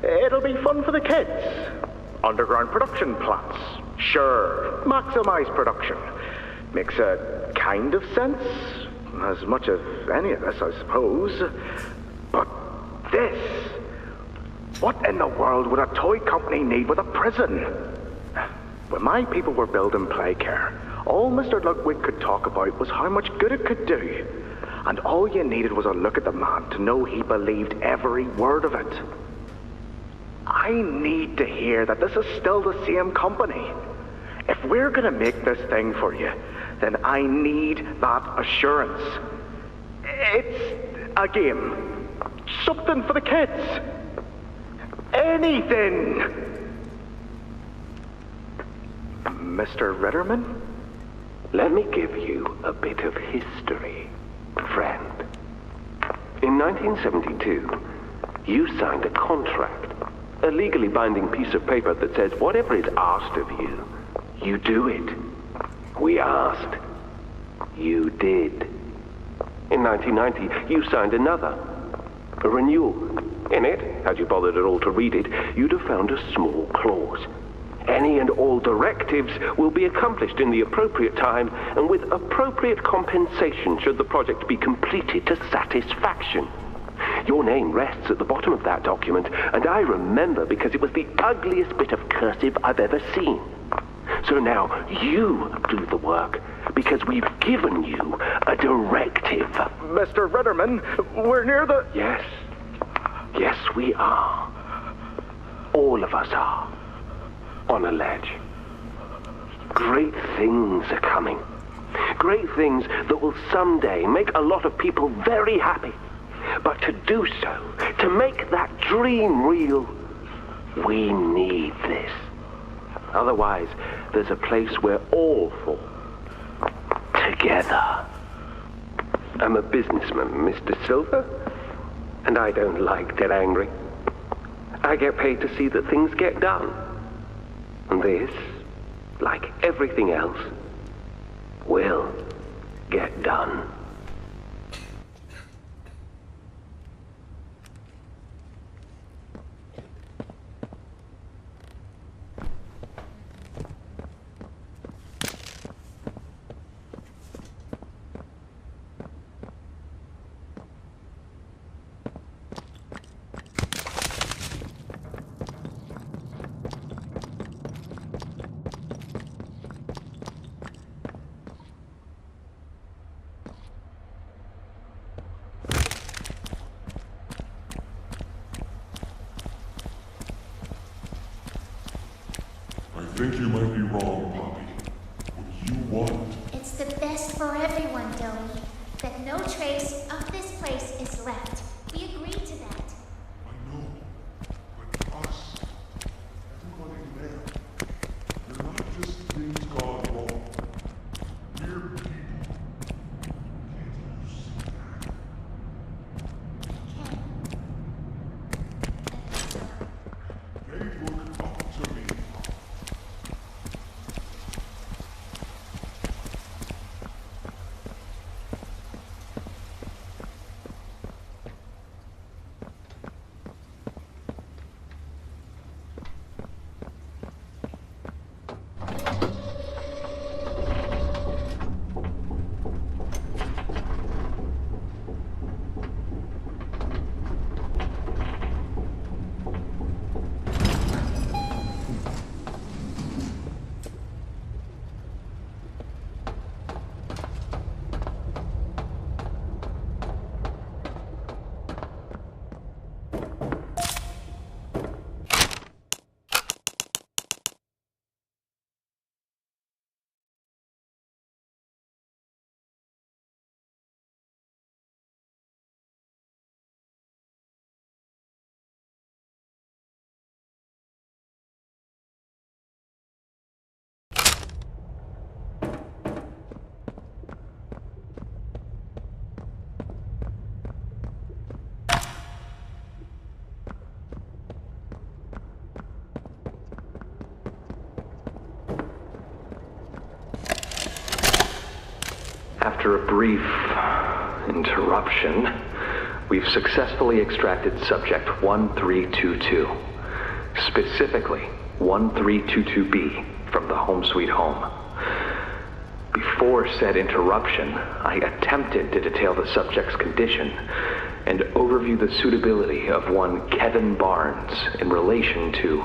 it'll be fun for the kids. Underground production plants, sure, maximize production. Makes a kind of sense, as much as any of this, I suppose. But this, what in the world would a toy company need with a prison? When my people were building Playcare, all Mr. Ludwig could talk about was how much good it could do. And all you needed was a look at the man to know he believed every word of it. I need to hear that this is still the same company. If we're gonna make this thing for you, then I need that assurance. It's a game. Something for the kids. Anything. Mr. Ritterman? Let me give you a bit of history, friend. In 1972, you signed a contract, a legally binding piece of paper that says whatever is asked of you, you do it. We asked. You did. In 1990, you signed another, a renewal. In it, had you bothered at all to read it, you'd have found a small clause. Any and all directives will be accomplished in the appropriate time and with appropriate compensation should the project be completed to satisfaction. Your name rests at the bottom of that document, and I remember because it was the ugliest bit of cursive I've ever seen. So now you do the work, because we've given you a directive. Mr. Ritterman, we're near the... Yes. Yes, we are. All of us are. On a ledge. Great things are coming. Great things that will someday make a lot of people very happy. But to do so, to make that dream real, we need this. Otherwise, there's a place we're all for. Together. I'm a businessman, Mr. Silver. And I don't like dead angry. I get paid to see that things get done. And this, like everything else, will get done. I think you might be wrong, Poppy. What you want? It's the best for everyone, Doe. That no trace of this place is left. We agreed to that. I know, but us, everybody there, they're not just things gone wrong. We're people. Can't you see that? They look up to me. After a brief interruption, we've successfully extracted subject 1322, specifically 1322B from the Home Sweet Home. Before said interruption, I attempted to detail the subject's condition and overview the suitability of one Kevin Barnes in relation to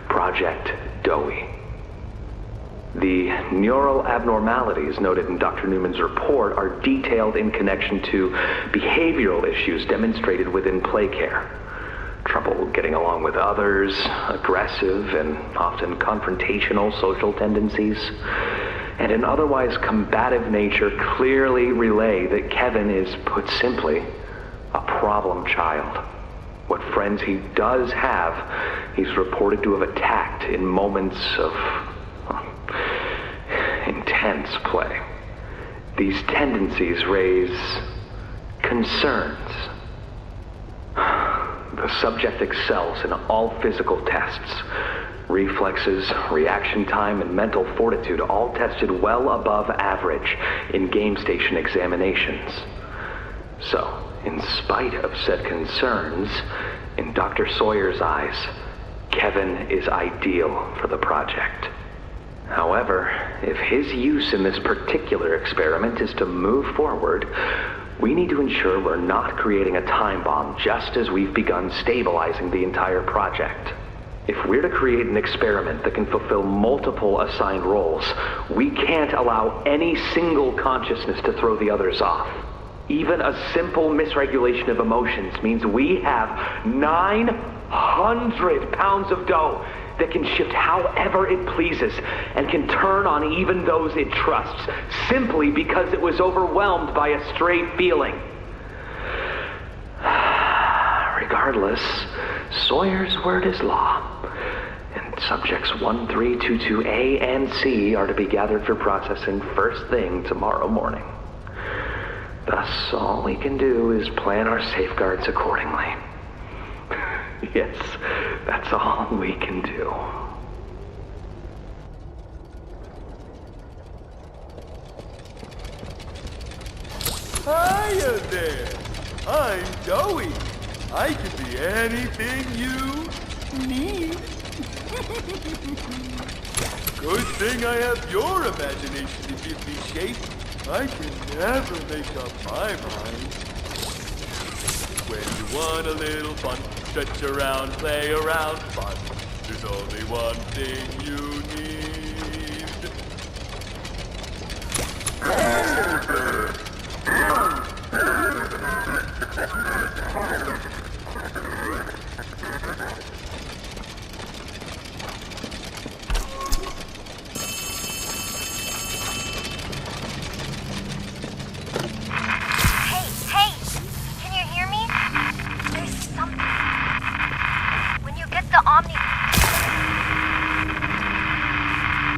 Project Doe. The neural abnormalities noted in Dr. Newman's report are detailed in connection to behavioral issues demonstrated within play care. Trouble getting along with others, aggressive and often confrontational social tendencies, and an otherwise combative nature clearly relay that Kevin is, put simply, a problem child. What friends he does have, he's reported to have attacked in moments of intense play. These tendencies raise concerns. The subject excels in all physical tests. Reflexes, reaction time, and mental fortitude all tested well above average in game station examinations. So, in spite of said concerns, in Dr. Sawyer's eyes, Kevin is ideal for the project. However, if his use in this particular experiment is to move forward, we need to ensure we're not creating a time bomb just as we've begun stabilizing the entire project. If we're to create an experiment that can fulfill multiple assigned roles, we can't allow any single consciousness to throw the others off. Even a simple misregulation of emotions means we have 900 pounds of dough that can shift however it pleases and can turn on even those it trusts, simply because it was overwhelmed by a stray feeling. Regardless, Sawyer's word is law, and subjects 1322A and C are to be gathered for processing first thing tomorrow morning. Thus, all we can do is plan our safeguards accordingly. Yes, that's all we can do. Hiya there! I'm Joey. I can be anything you need. Good thing I have your imagination to give me shape. I can never make up my mind. When you want a little fun, stretch around, play around, fun. There's only one thing you need. Hey! Can you hear me? There's something. When you get the Omni...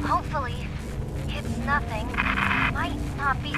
Hopefully, it's nothing. Might not be...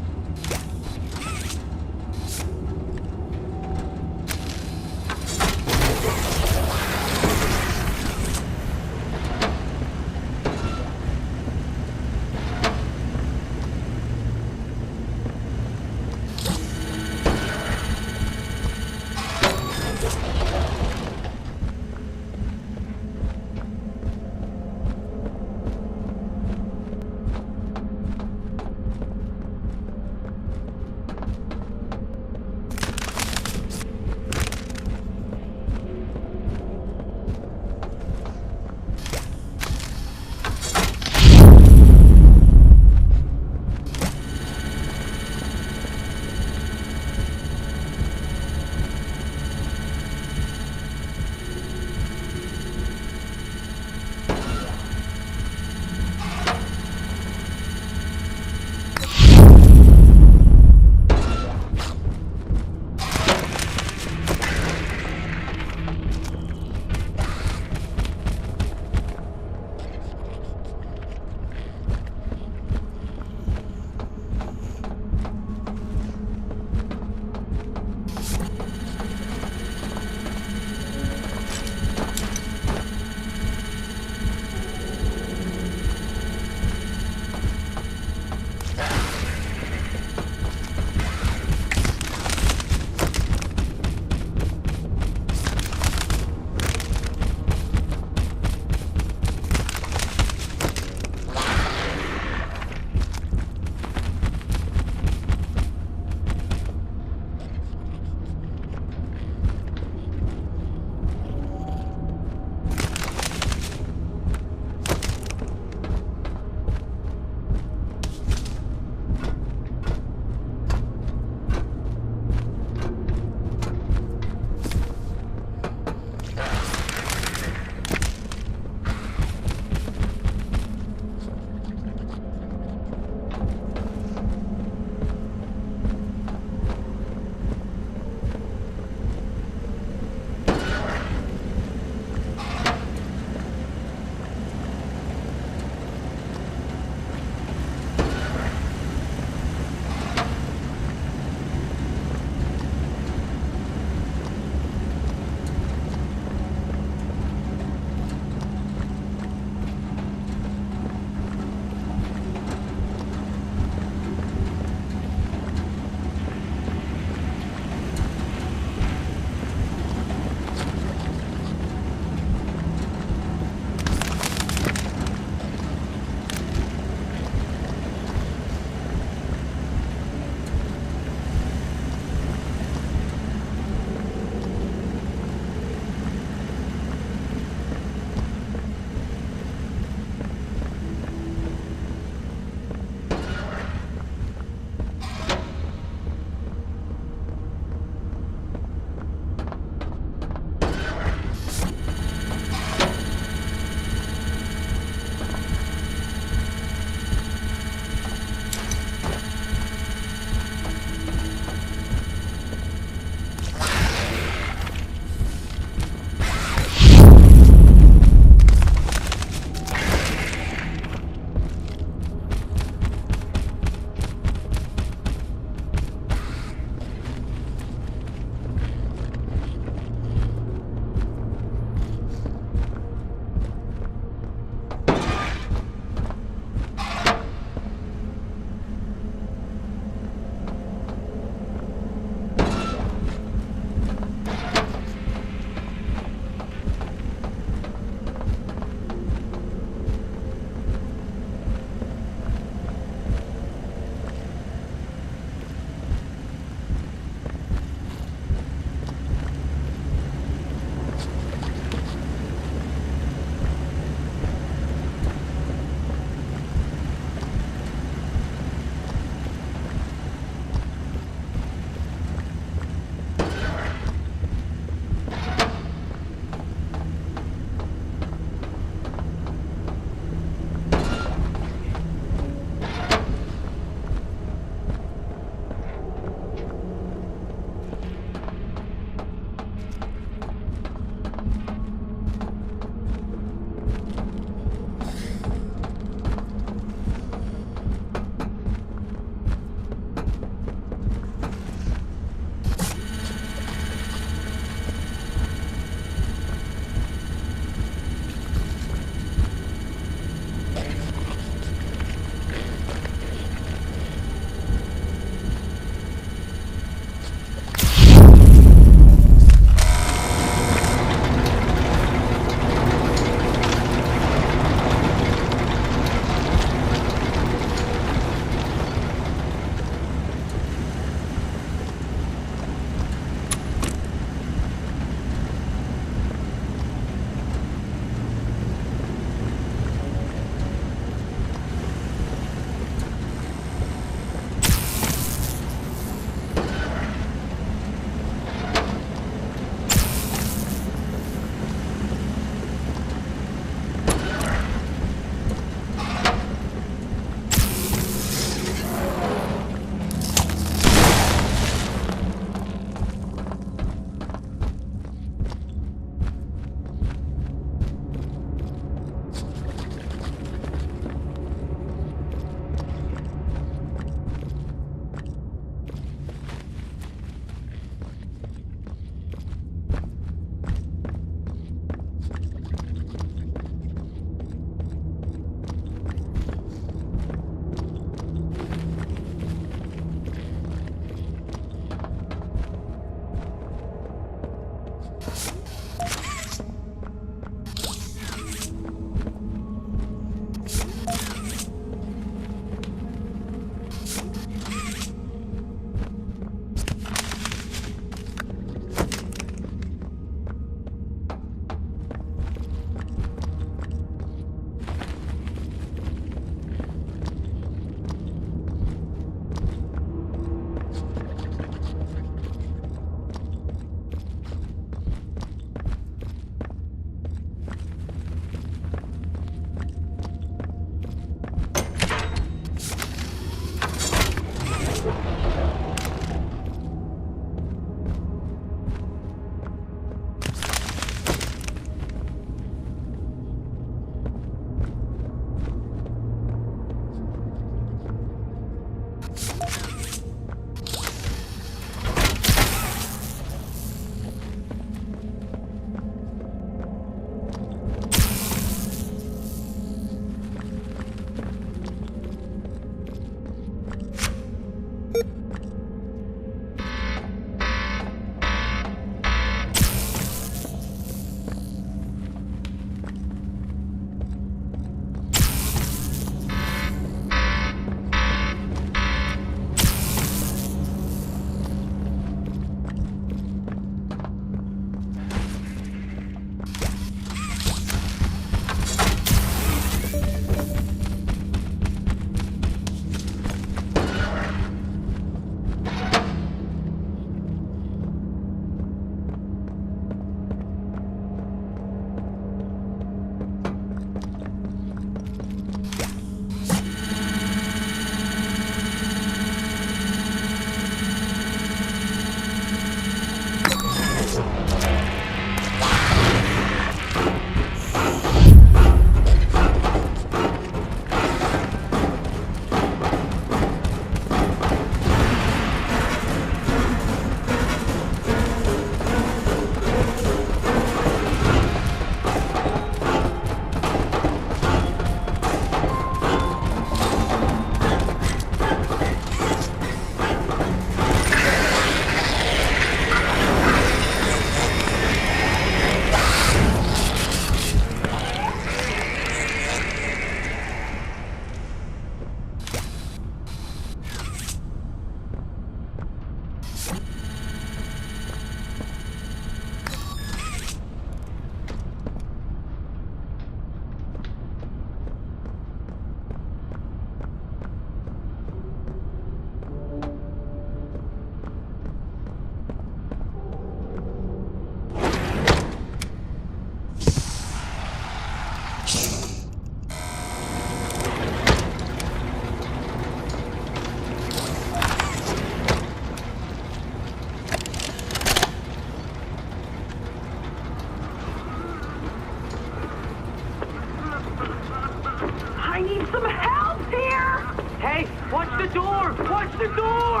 need some help here! Hey, watch the door! Watch the door!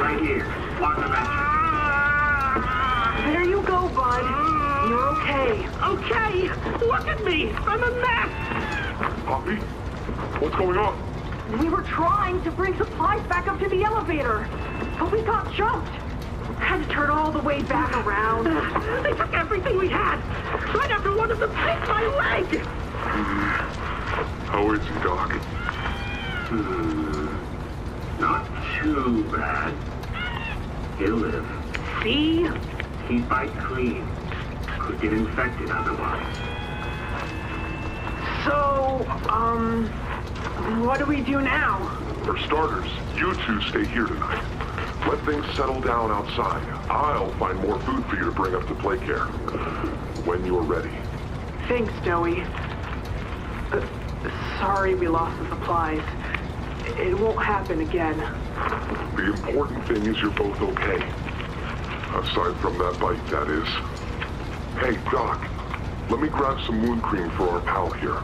Right here. On the bench. There you go, bud. You're okay. Okay! Look at me! I'm a mess! Poppy? What's going on? We were trying to bring supplies back up to the elevator, but we got jumped. Had to turn all the way back around. They took everything we had, right after one of them bit my leg! How is he, Doc? Not too bad. He'll live. See? He'd bite clean. Could get infected otherwise. So, what do we do now? For starters, you two stay here tonight. Let things settle down outside. I'll find more food for you to bring up to play care. When you're ready. Thanks, Joey. Sorry we lost the supplies. It won't happen again. The important thing is you're both okay. Aside from that bite, that is. Hey, Doc, let me grab some wound cream for our pal here.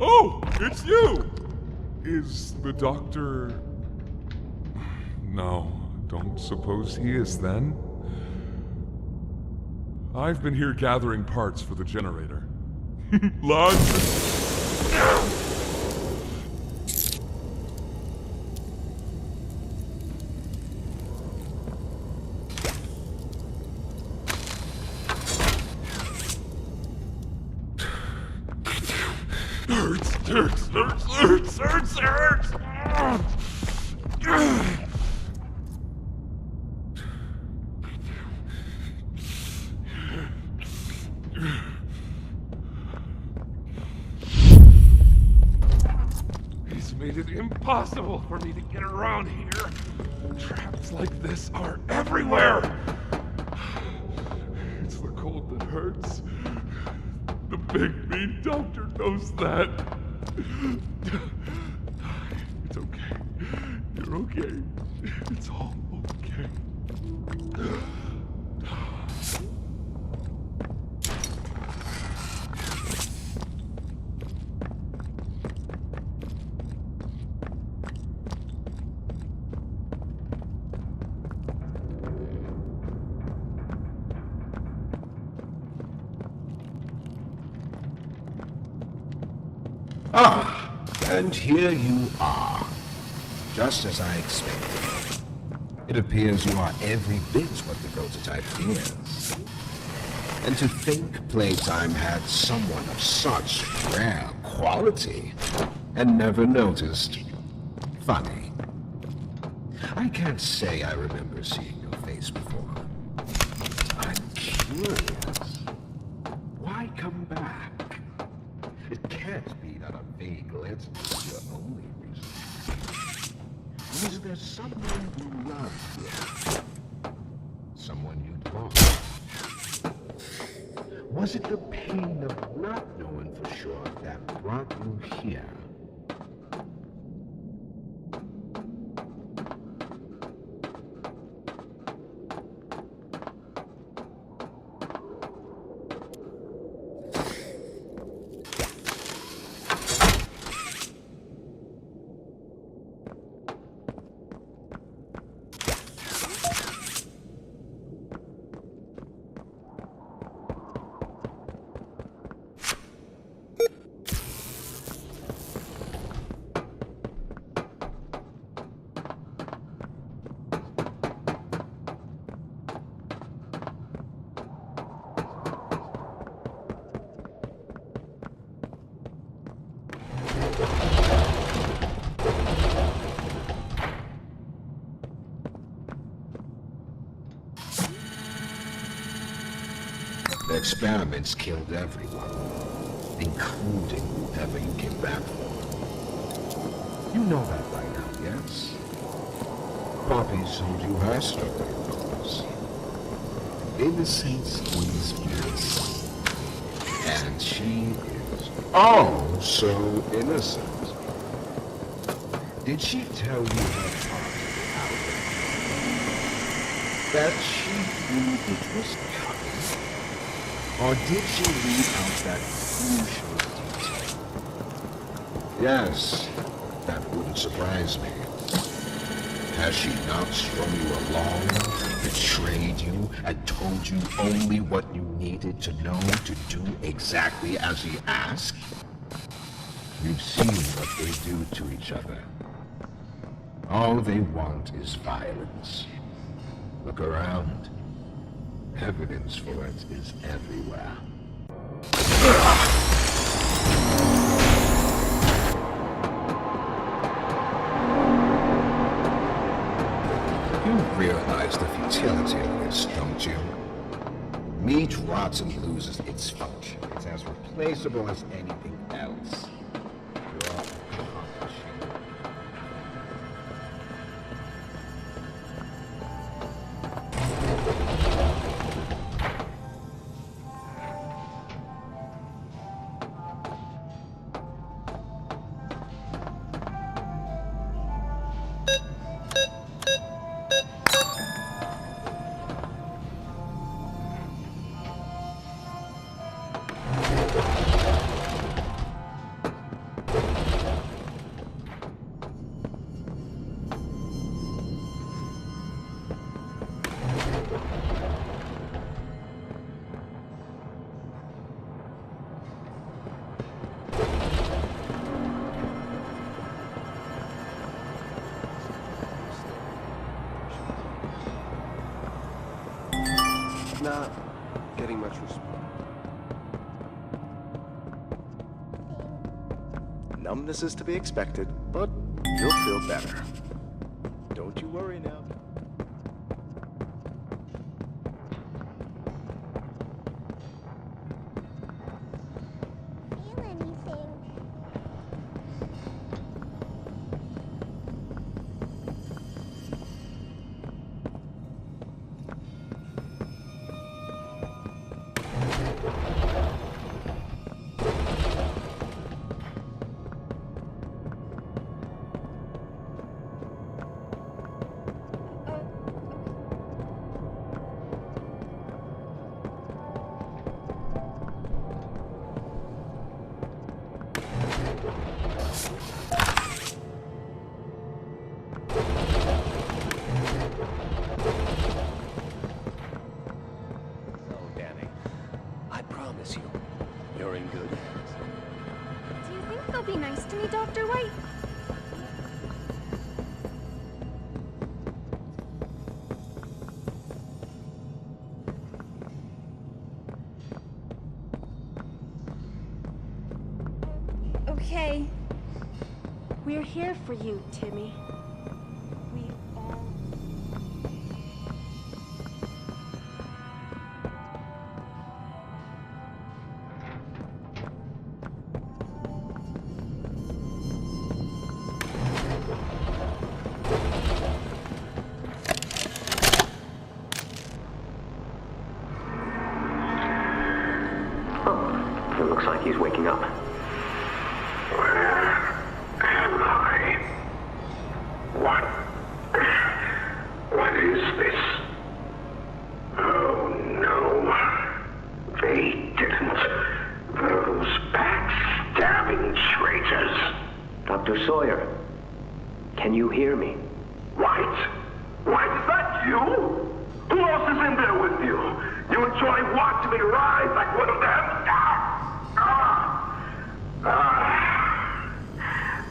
Oh, it's you! Is the doctor... No, don't suppose he is then. I've been here gathering parts for the generator. Lads! Hurts! He's made it impossible for me to get around here. Traps like this are everywhere. It's the cold that hurts. The big mean doctor knows that. It's okay. You're okay. It's all okay. Ah, and here you are. Just as I expected. It appears you are every bit what the prototype is. And to think Playtime had someone of such rare quality and never noticed. Funny. I can't say I remember seeing your face before. I'm curious. Why come back? It can't be that a vague legend is your only reason. Was there someone you loved here? Someone you'd lost? Was it the pain of not knowing for sure that brought you here? The experiments killed everyone, including whoever you came back for. You know that by now, yes? Poppy told you her story, of course. Innocence is bliss, and she is Oh, so innocent. Did she tell you her part out? That she knew it was coming? Or did she leave out that crucial detail? Yes, that wouldn't surprise me. Has she not strung you along, betrayed you, and told you only what you needed to know to do exactly as he asked? You've seen what they do to each other. All they want is violence. Look around. Evidence for it is everywhere. You realize the futility of this, don't you? Meat rots and loses its function. It's as replaceable as anything else. You're accomplishing. Not getting much response. Numbness is to be expected, but you'll feel better. Don't you worry now. You're in good hands. Do you think they'll be nice to me, Dr. White? Okay. We're here for you, Timmy. We all... It looks like he's waking up. Where am I? What is this? Oh no. They didn't. Those backstabbing traitors. Dr. Sawyer, can you hear me? White? White, is that you? Who else is in there with you? You enjoy watching me rise like one of them?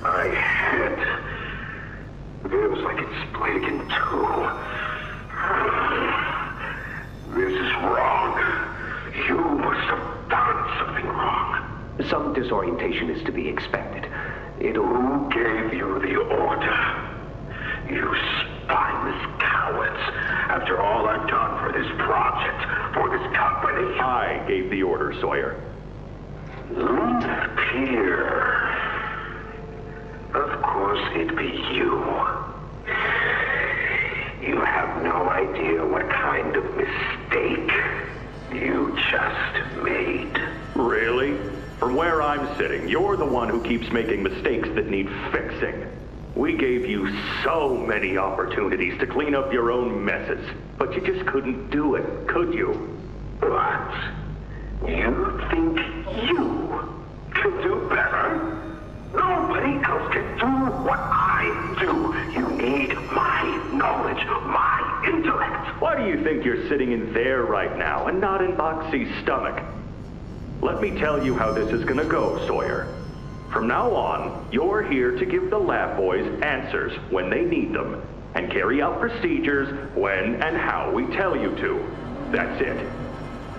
My head feels like it's split in two. This is wrong. You must have done something wrong. Some disorientation is to be expected. Who gave you the order? You spineless cowards. After all I've done for this project, for this company. I gave the order, Sawyer. Peer. Of course it'd be you. You have no idea what kind of mistake you just made. Really? From where I'm sitting, you're the one who keeps making mistakes that need fixing. We gave you so many opportunities to clean up your own messes, but you just couldn't do it, could you? What? You think you can do better? Nobody else can do what I do. You need my knowledge, my intellect. Why do you think you're sitting in there right now and not in Boxy's stomach? Let me tell you how this is gonna go, Sawyer. From now on, you're here to give the lab boys answers when they need them, and carry out procedures when and how we tell you to. That's it.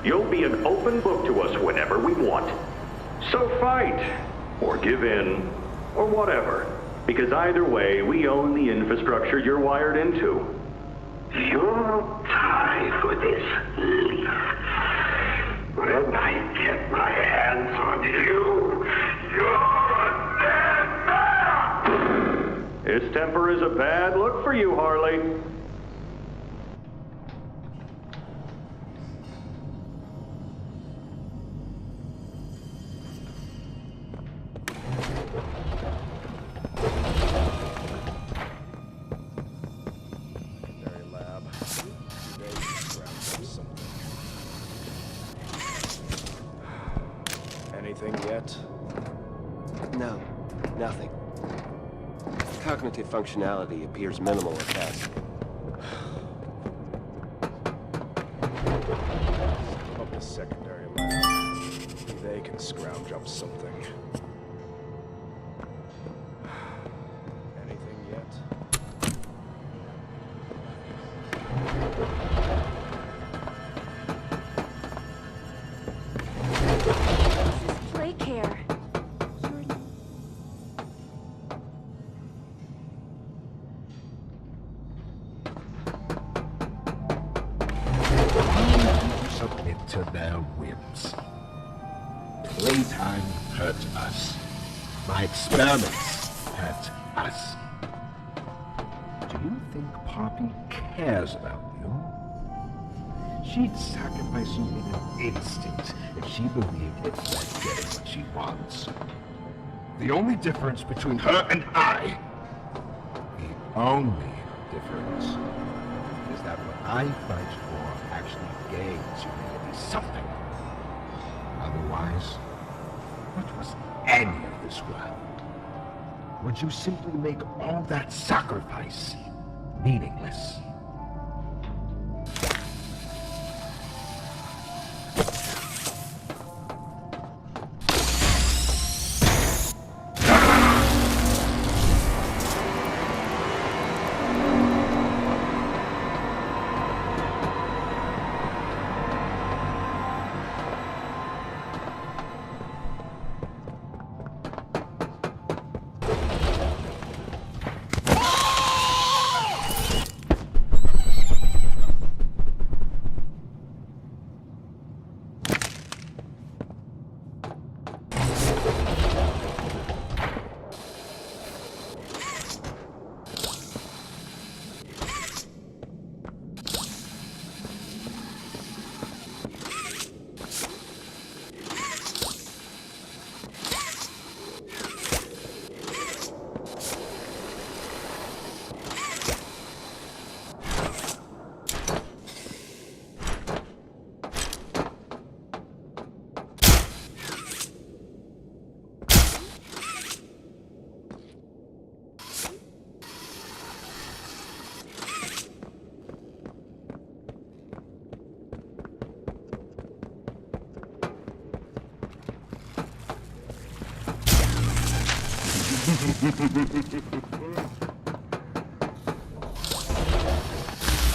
You'll be an open book to us whenever we want. So fight, or give in, or whatever, because either way, we own the infrastructure you're wired into. You'll die for this, Leaf. When I get my hands on you, you're a dead man! His temper is a bad look for you, Harley. Anything yet? No, nothing. Cognitive functionality appears minimal at best. Up the secondary lab. They can scrounge up something. Anything yet? Play care. Submit to their whims. Playtime hurt us. My experiments hurt us. Do you think Poppy cares about you? She'd sacrifice you in an instant if she believed it meant getting what she wants. The only difference between her and I, the only difference, is that what I fight for actually gains humanity something. Otherwise, what was any of this worth? Would you simply make all that sacrifice meaningless?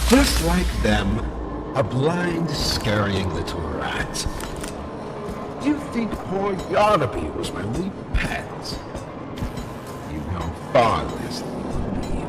Just like them, a blind, scurrying little rat. You think poor Yarnaby was my wee pet? You know far less than you believe.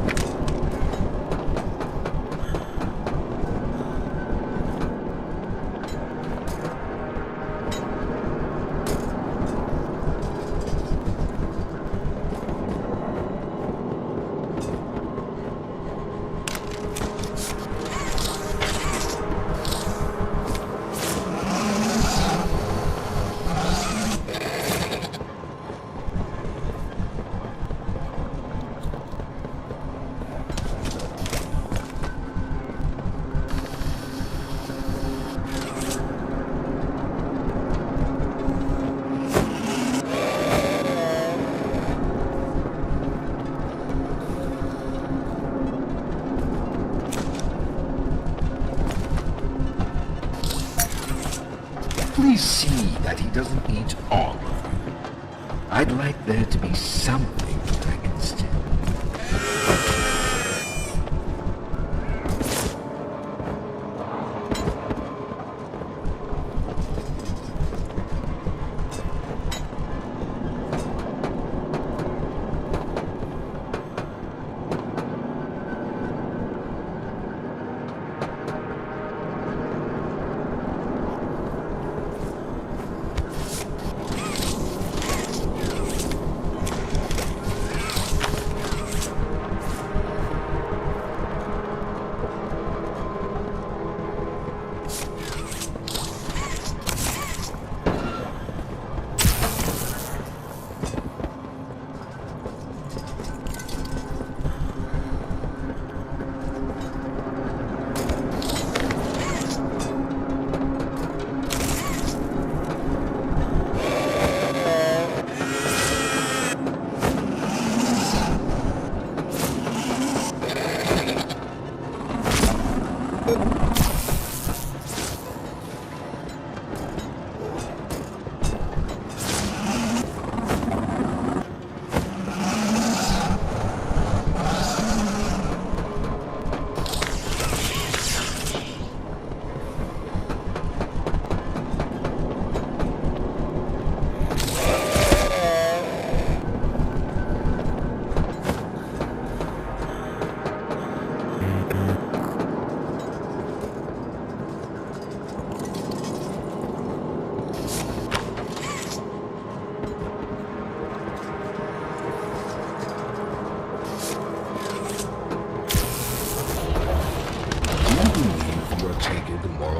doesn't eat all of you. I'd like there to be something I can steal.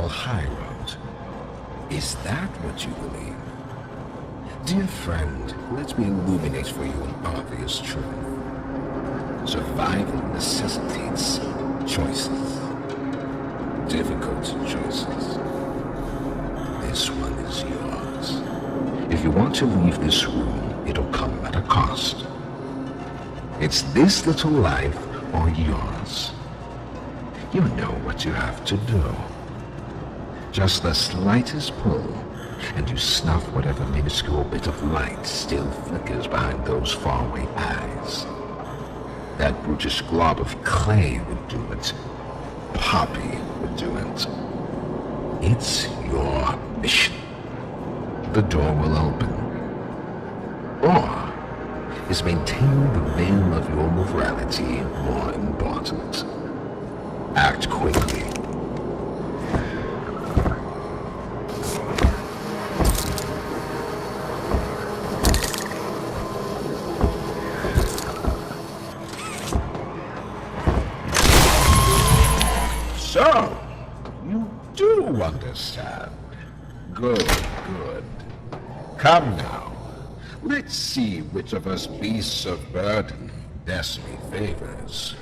High road. Is that what you believe? Dear friend, let me illuminate for you an obvious truth. Survival necessitates choices. Difficult choices. This one is yours. If you want to leave this room, it'll come at a cost. It's this little life or yours. You know what you have to do. Just the slightest pull, and you snuff whatever minuscule bit of light still flickers behind those faraway eyes. That brutish glob of clay would do it. Poppy would do it. It's your mission. The door will open. Or is maintaining the veil of your morality more important? Act quickly. So, you do understand. Good, good. Come now. Let's see which of us beasts of burden Destiny favors.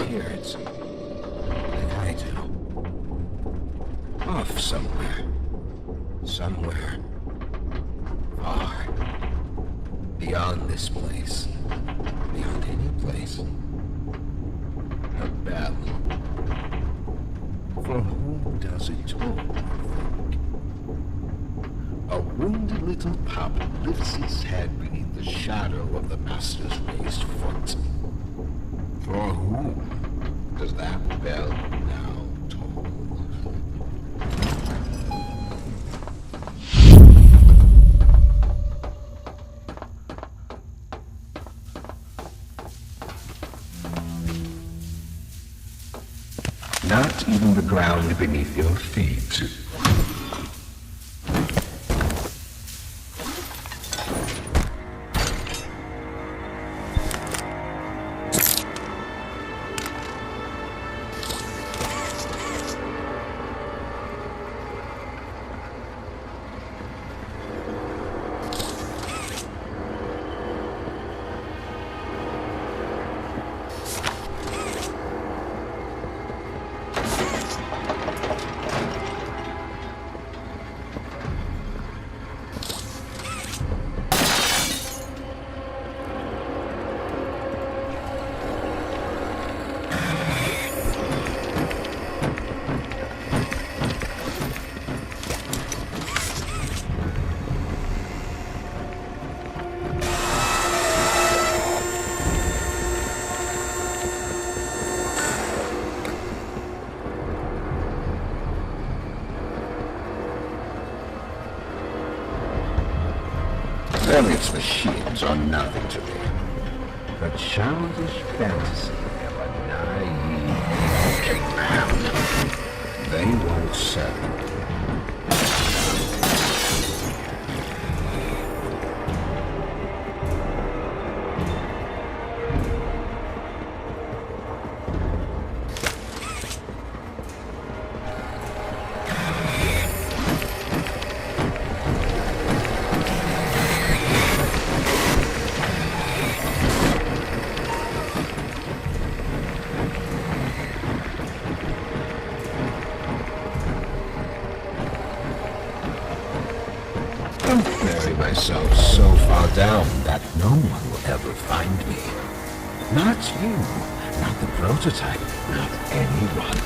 Hear it, like I do. Off somewhere. Somewhere. Far. Beyond this place. Beyond any place. A battle. For whom does it toll, you think? A wounded little pup lifts its head beneath the shadow of the Master's raised foot. For whom does that bell now toll? Not even the ground beneath your feet. Its machines are nothing to me. The childish fantasy of a naive caveman. They won't settle. Myself so far down that no one will ever find me. Not you, not the prototype, not anyone.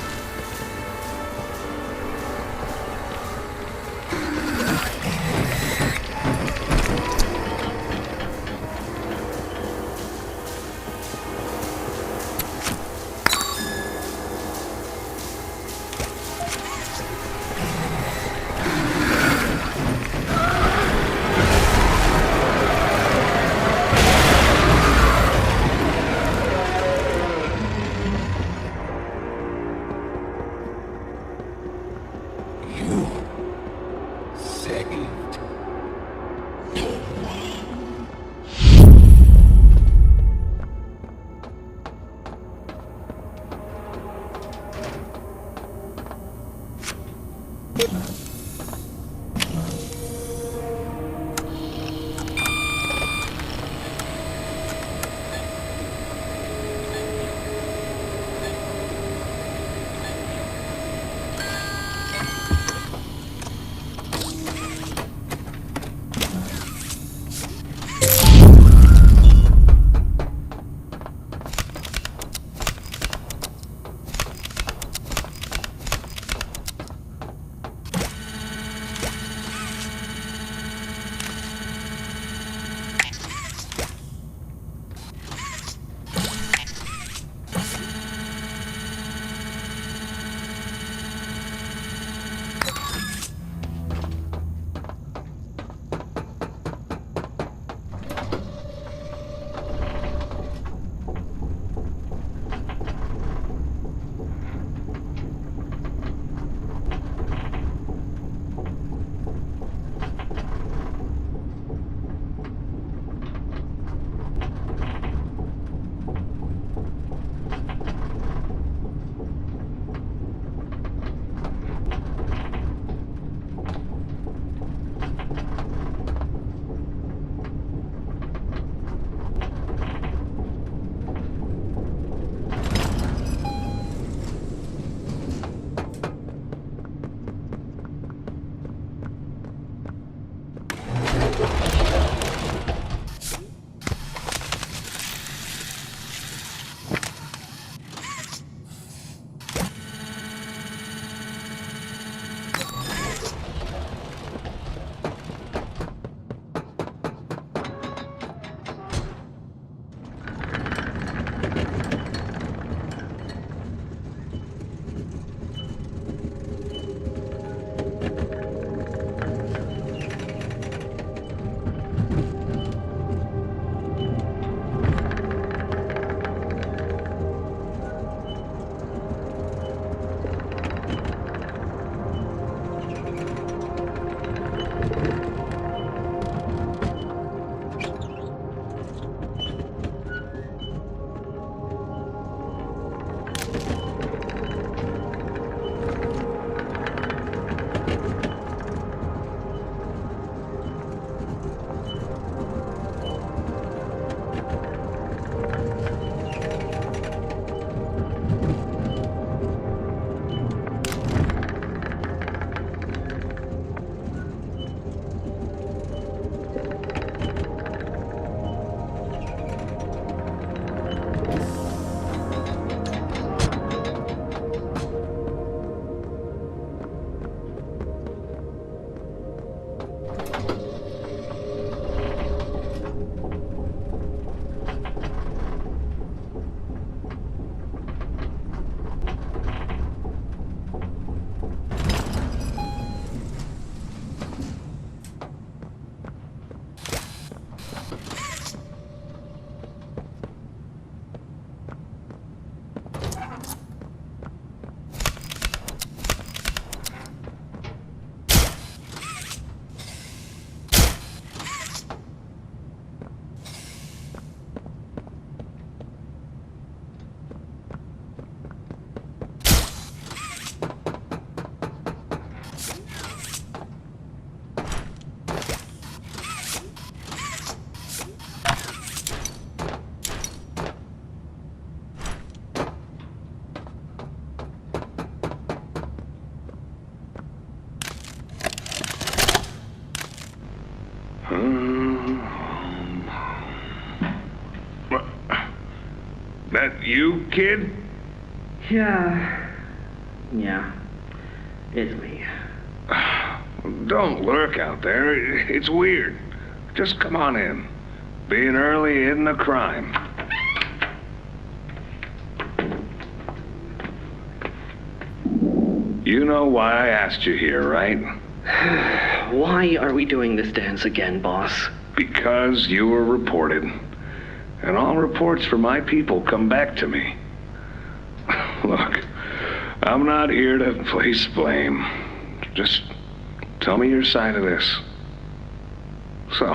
that you, kid? Yeah, it's me. Don't lurk out there. It's weird. Just come on in. Being early isn't a crime. You know why I asked you here, right? Why are we doing this dance again, boss? Because you were reported. And all reports for my people come back to me. Look, I'm not here to place blame. Just tell me your side of this. So,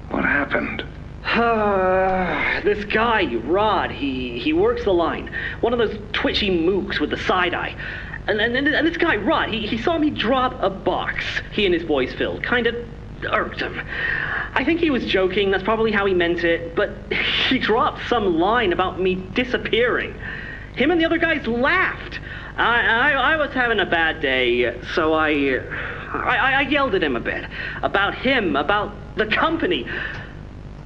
what happened? This guy, Rod, he works the line. One of those twitchy mooks with the side eye. And this guy, Rod, he saw me drop a box he and his boys filled. Kind of irked him. I think he was joking, that's probably how he meant it, but he dropped some line about me disappearing. Him and the other guys laughed. I was having a bad day, so I yelled at him a bit. About him, about the company,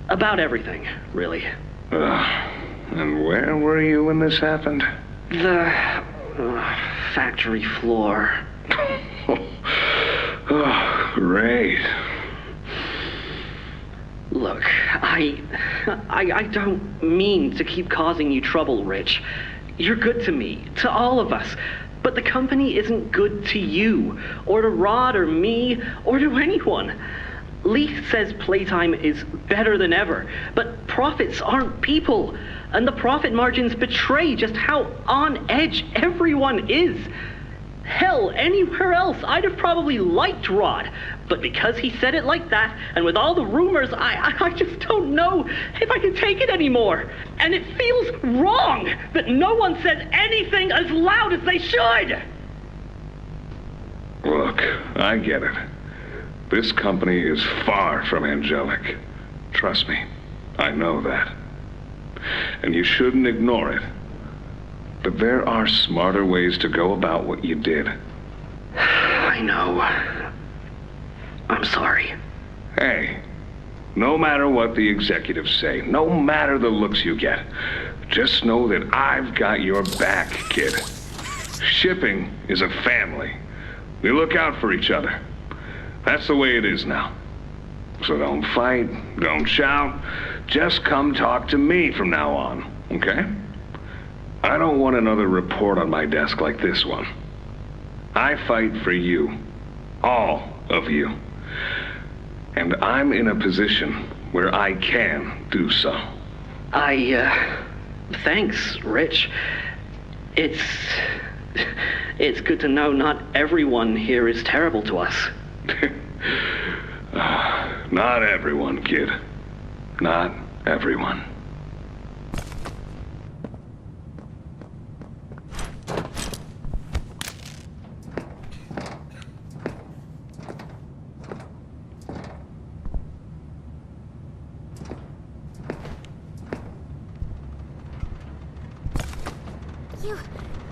about everything, really. And where were you when this happened? The factory floor. Oh, great. Look, I don't mean to keep causing you trouble, Rich. You're good to me, to all of us. But the company isn't good to you, or to Rod, or me, or to anyone. Leith says playtime is better than ever, but profits aren't people, and the profit margins betray just how on edge everyone is. Hell, anywhere else, I'd have probably liked Rod, but because he said it like that, and with all the rumors, I just don't know if I can take it anymore. And it feels wrong that no one said anything as loud as they should. Look, I get it. This company is far from angelic. Trust me, I know that. And you shouldn't ignore it. But there are smarter ways to go about what you did. I know. I'm sorry. Hey, no matter what the executives say, no matter the looks you get, just know that I've got your back, kid. Shipping is a family. We look out for each other. That's the way it is now. So don't fight, don't shout. Just come talk to me from now on, okay? I don't want another report on my desk like this one. I fight for you. All of you. And I'm in a position where I can do so. Thanks, Rich. It's good to know not everyone here is terrible to us. Not everyone, kid. Not everyone.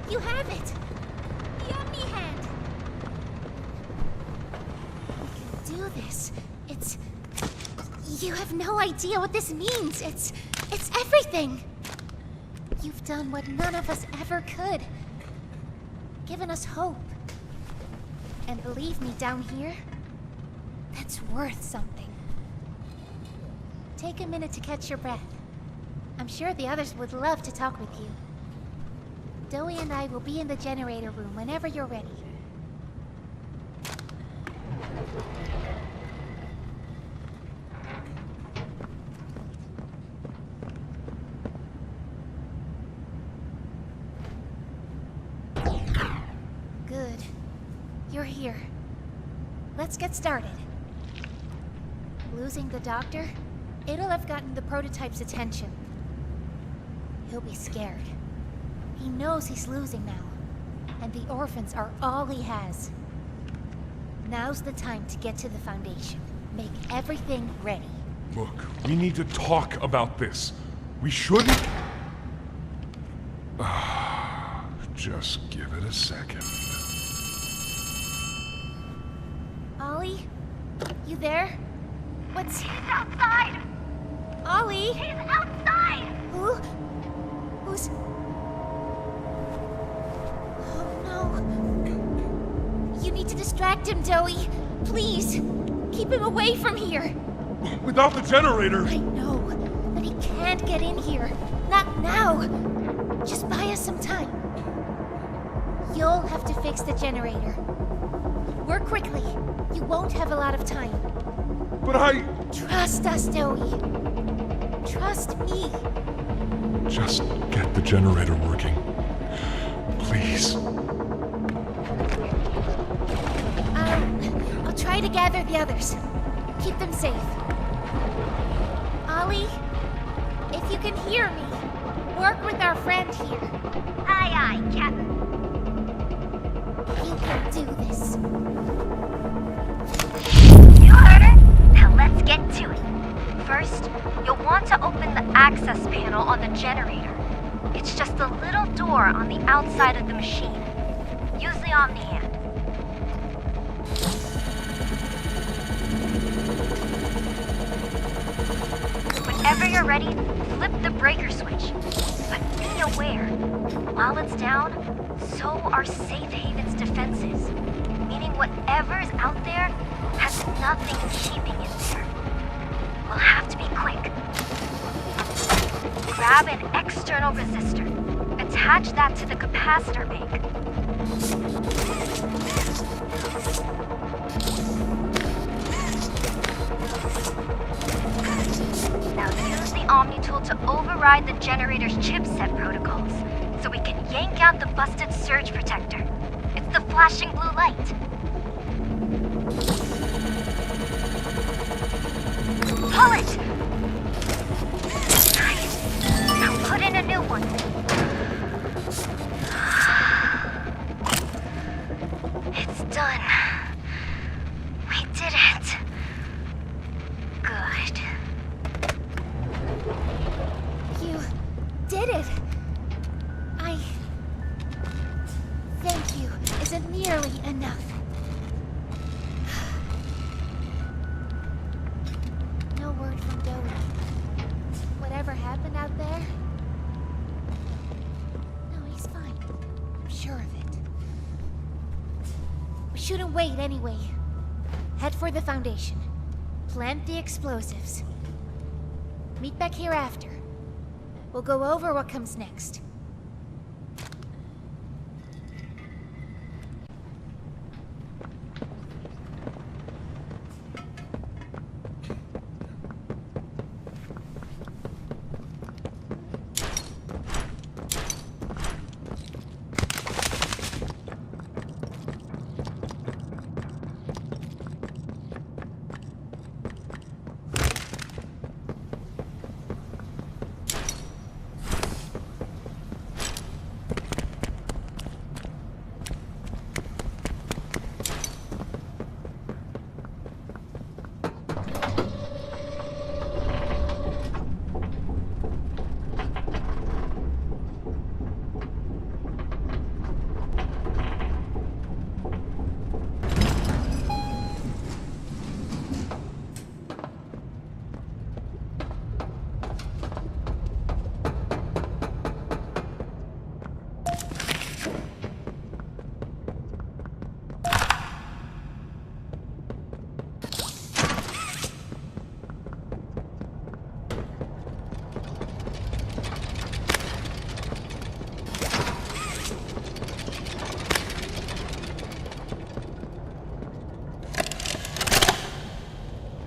You have it! The Omni Hand! We can do this. You have no idea what this means. It's everything! You've done what none of us ever could. Given us hope. And believe me, down here, that's worth something. Take a minute to catch your breath. I'm sure the others would love to talk with you. Dowie and I will be in the generator room whenever you're ready. Good. You're here. Let's get started. Losing the doctor? It'll have gotten the prototype's attention. He'll be scared. He knows he's losing now, and the orphans are all he has. Now's the time to get to the Foundation. Make everything ready. Look, we need to talk about this. We shouldn't... Just give it a second. Ollie? You there? What's... He's outside! Ollie? He's outside! Who? distract him, Joey. Please, keep him away from here. Without the generator! I know, but he can't get in here. Not now. Just buy us some time. You'll have to fix the generator. Work quickly. You won't have a lot of time. But I... Trust us, Joey. Trust me. Just get the generator working. Please. I'll try to gather the others. Keep them safe. Ollie, if you can hear me, work with our friend here. Aye, aye, Captain. You can do this. You heard her? Now let's get to it. First, you'll want to open the access panel on the generator. It's just a little door on the outside of the machine. Use the Omni hand. Whenever you're ready, flip the breaker switch. But be aware, while it's down, so are Safe Haven's defenses. Meaning whatever's out there has nothing keeping it there. We'll have to be quick. Grab an external resistor. Attach that to the capacitor bank. Now use the Omni tool to override the generator's chipset protocols, so we can yank out the busted surge protector. It's the flashing blue light. Pull it! Nice. Now put in a new one. It's done. We did it. Good. You did it. Thank you isn't nearly enough. No word from Joey. Whatever happened out there? No, he's fine. I'm sure of it. We shouldn't wait anyway. Head for the Foundation. Plant the explosives. Meet back here after. We'll go over what comes next.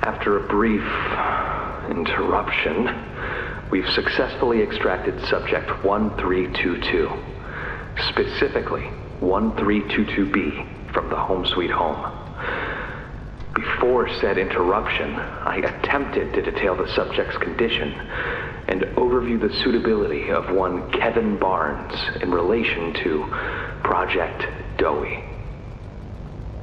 After a brief interruption, we've successfully extracted subject 1322, specifically 1322B, from the home sweet home. Before said interruption, I attempted to detail the subject's condition and overview the suitability of one Kevin Barnes in relation to Project Dowie.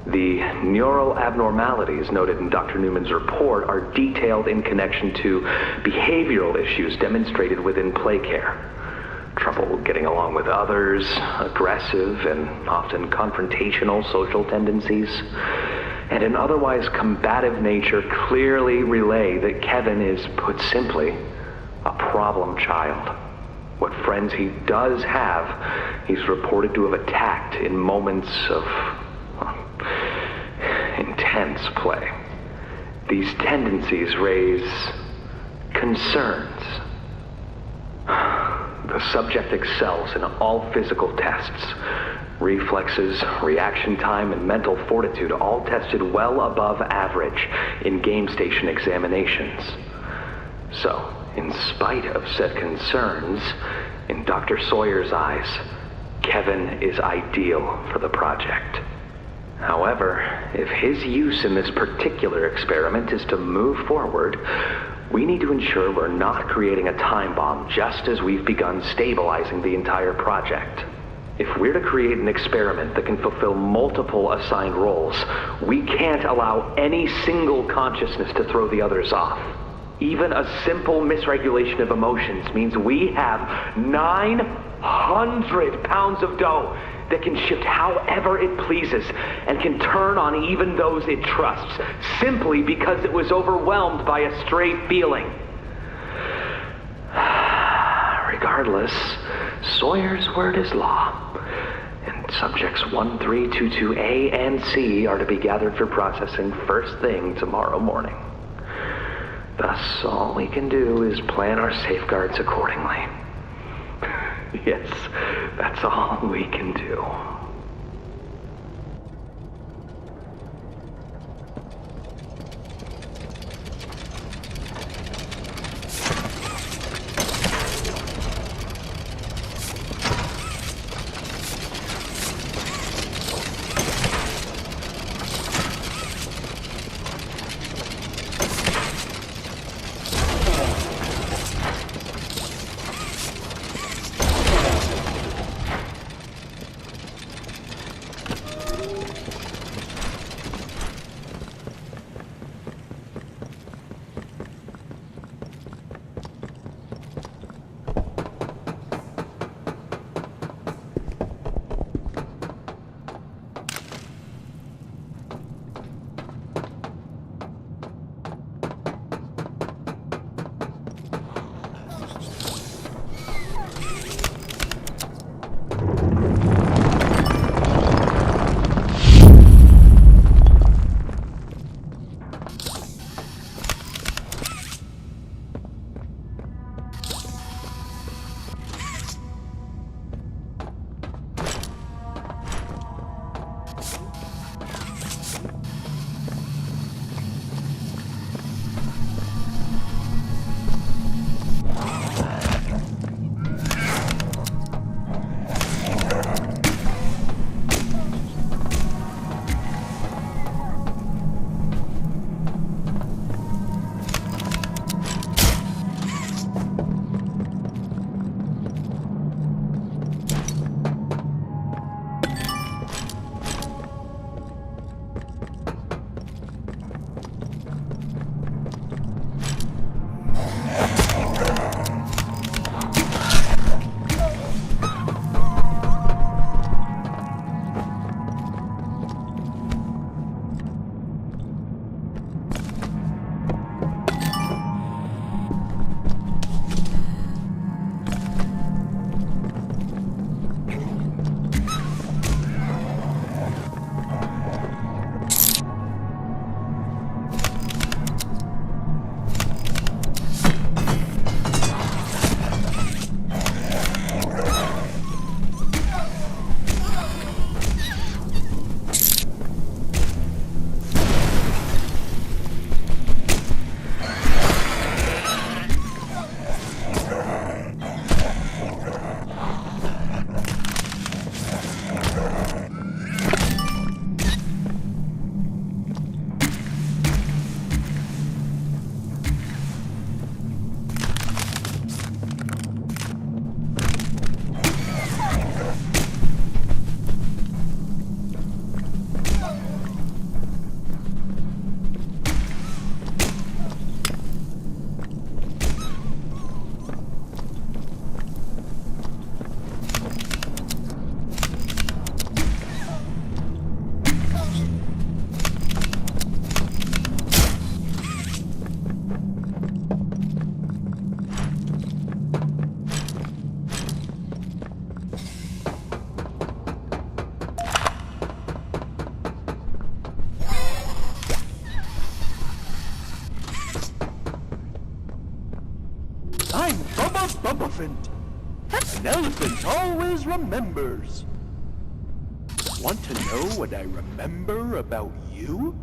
The neural abnormalities noted in Dr. Newman's report are detailed in connection to behavioral issues demonstrated within play care. Trouble getting along with others, aggressive and often confrontational social tendencies, and an otherwise combative nature clearly relay that Kevin is, put simply, a problem child. What friends he does have, he's reported to have attacked in moments of intense play. These tendencies raise concerns. The subject excels in all physical tests. Reflexes, reaction time, and mental fortitude all tested well above average in game station examinations. So, in spite of said concerns, in Dr. Sawyer's eyes, Kevin is ideal for the project. However, if his use in this particular experiment is to move forward, we need to ensure we're not creating a time bomb just as we've begun stabilizing the entire project. If we're to create an experiment that can fulfill multiple assigned roles, we can't allow any single consciousness to throw the others off. Even a simple misregulation of emotions means we have 900 pounds of dough that can shift however it pleases and can turn on even those it trusts, simply because it was overwhelmed by a stray feeling. Regardless, Sawyer's word is law, and subjects 1322A and C are to be gathered for processing first thing tomorrow morning. Thus, all we can do is plan our safeguards accordingly. Yes, that's all we can do. I'm Bubba Bubbaphant. An elephant always remembers. Want to know what I remember about you?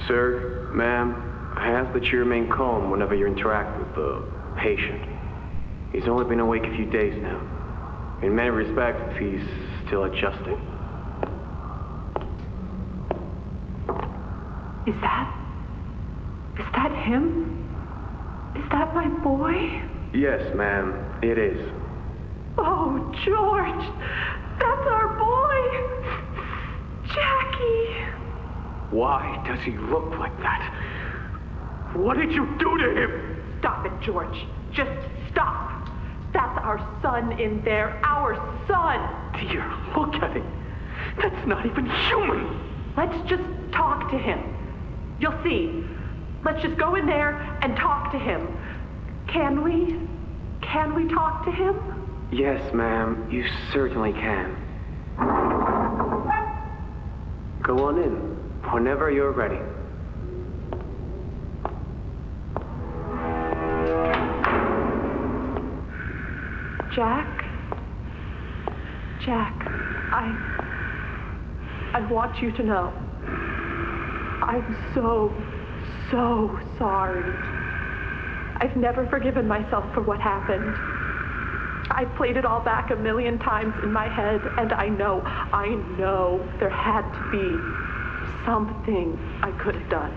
Sir, ma'am, I ask that you remain calm whenever you interact with the patient. He's only been awake a few days now. In many respects, he's still adjusting. Is that him? Is that my boy? Yes, ma'am, it is. Oh, George! That's our boy! Jackie! Why does he look like that? What did you do to him? Stop it, George. Just stop. That's our son in there. Our son! Dear, look at him. That's not even human. Let's just talk to him. You'll see. Let's just go in there and talk to him. Can we? Can we talk to him? Yes, ma'am, you certainly can. Go on in, whenever you're ready. Jack, I want you to know, I'm so sorry. I've never forgiven myself for what happened. I've played it all back a million times in my head, and I know there had to be something I could have done.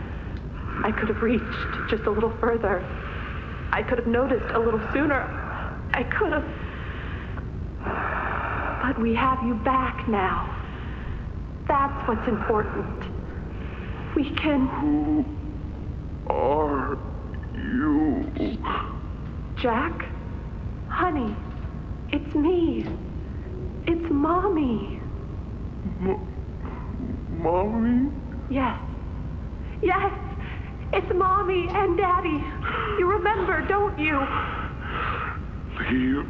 I could have reached just a little further. I could have noticed a little sooner. I could have... But we have you back now. That's what's important. We can... Who are you? Jack? Honey, it's me. It's Mommy. Mommy? Yes. Yes! It's Mommy and Daddy. You remember, don't you? Leave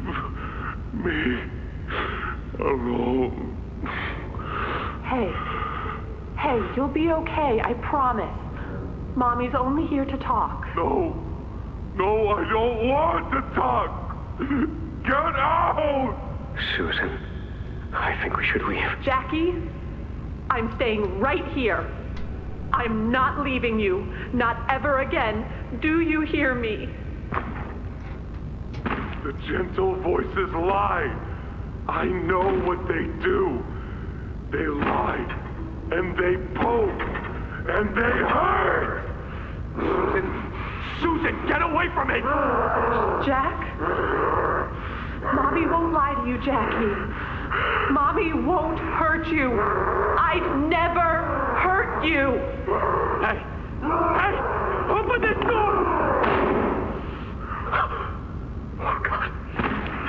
me alone. Hey, you'll be okay, I promise. Mommy's only here to talk. No, I don't want to talk. Get out! Susan, I think we should leave. Jackie, I'm staying right here. I'm not leaving you. Not ever again. Do you hear me? The gentle voices lie. I know what they do. They lie, and they poke, and they hurt. Susan, get away from me! Jack? Mommy won't lie to you, Jackie. Mommy won't hurt you. I'd never hurt you. Hey! Open this door! Oh, God.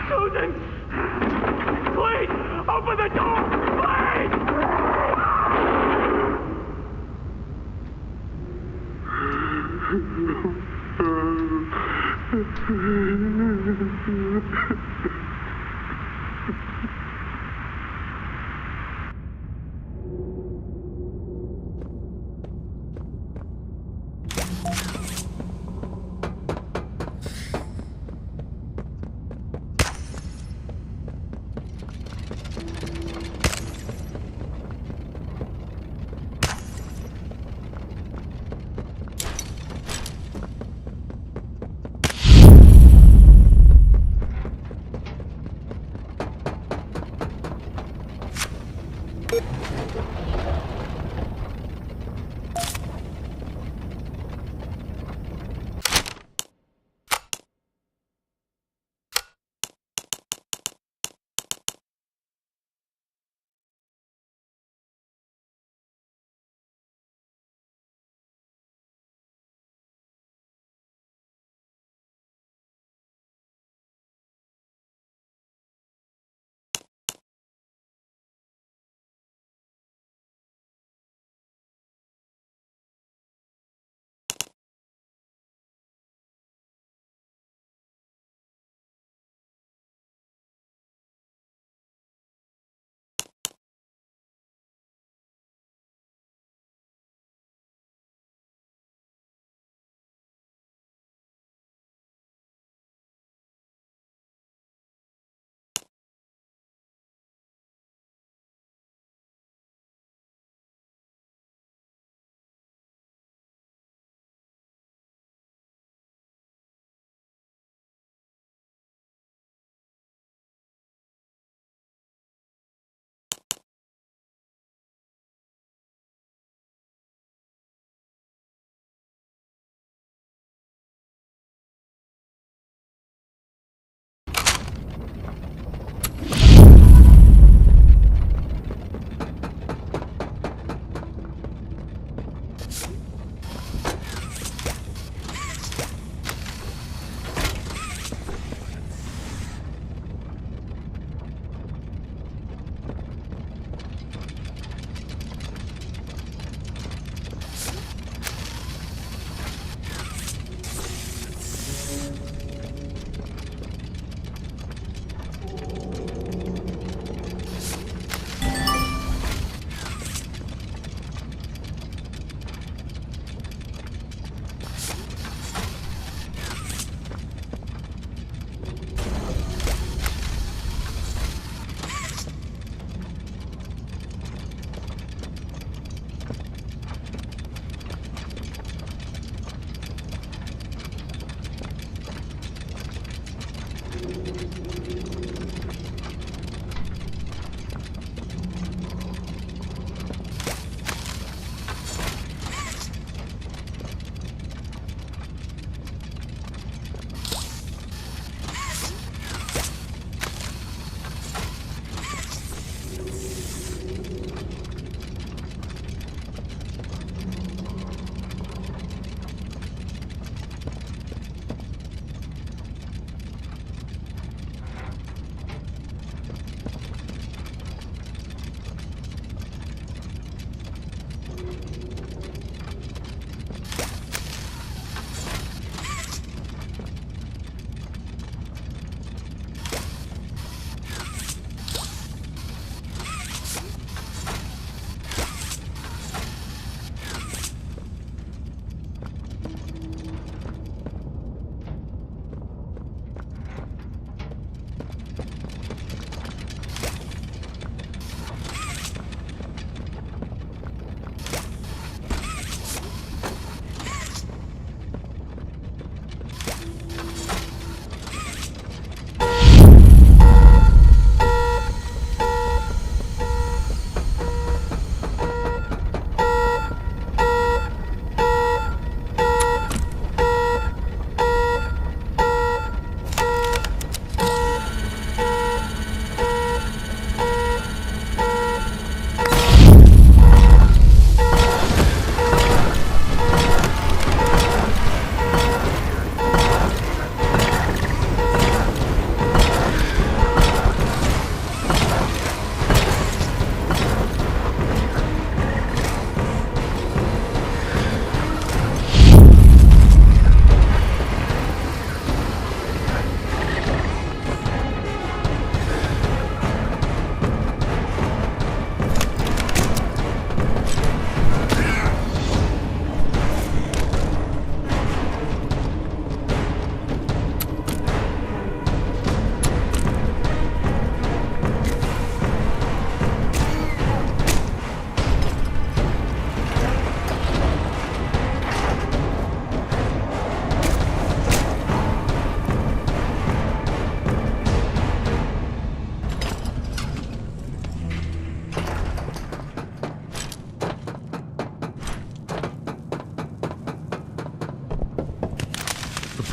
Susan! Please! Open the door! Please!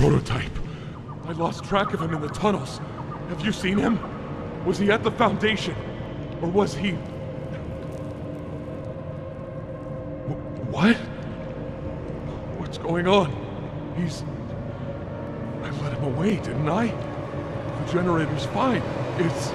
prototype. I lost track of him in the tunnels. Have you seen him? Was he at the Foundation? Or was he... What? What's going on? He's... I let him away, didn't I? The generator's fine. It's...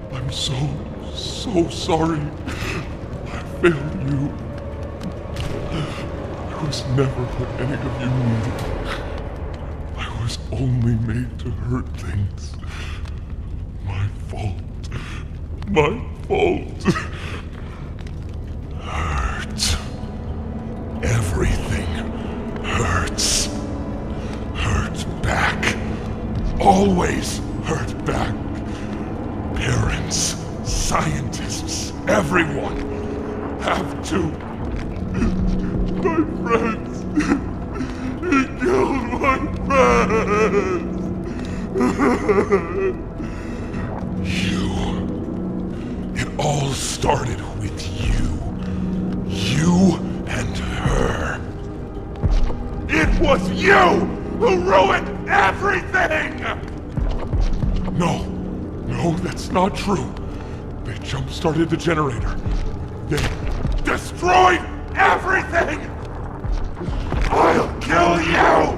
I'm so sorry. I failed you. I was never what any of you needed. I was only made to hurt things. My fault. My fault. Hurt. Everything hurts. Hurt back. Always hurt back. Parents, scientists, everyone have to. My friends. He killed my friends. You. It all started with you. You and her. It was you who ruined everything! No, that's not true. They jump-started the generator. They destroyed everything! I'll kill you!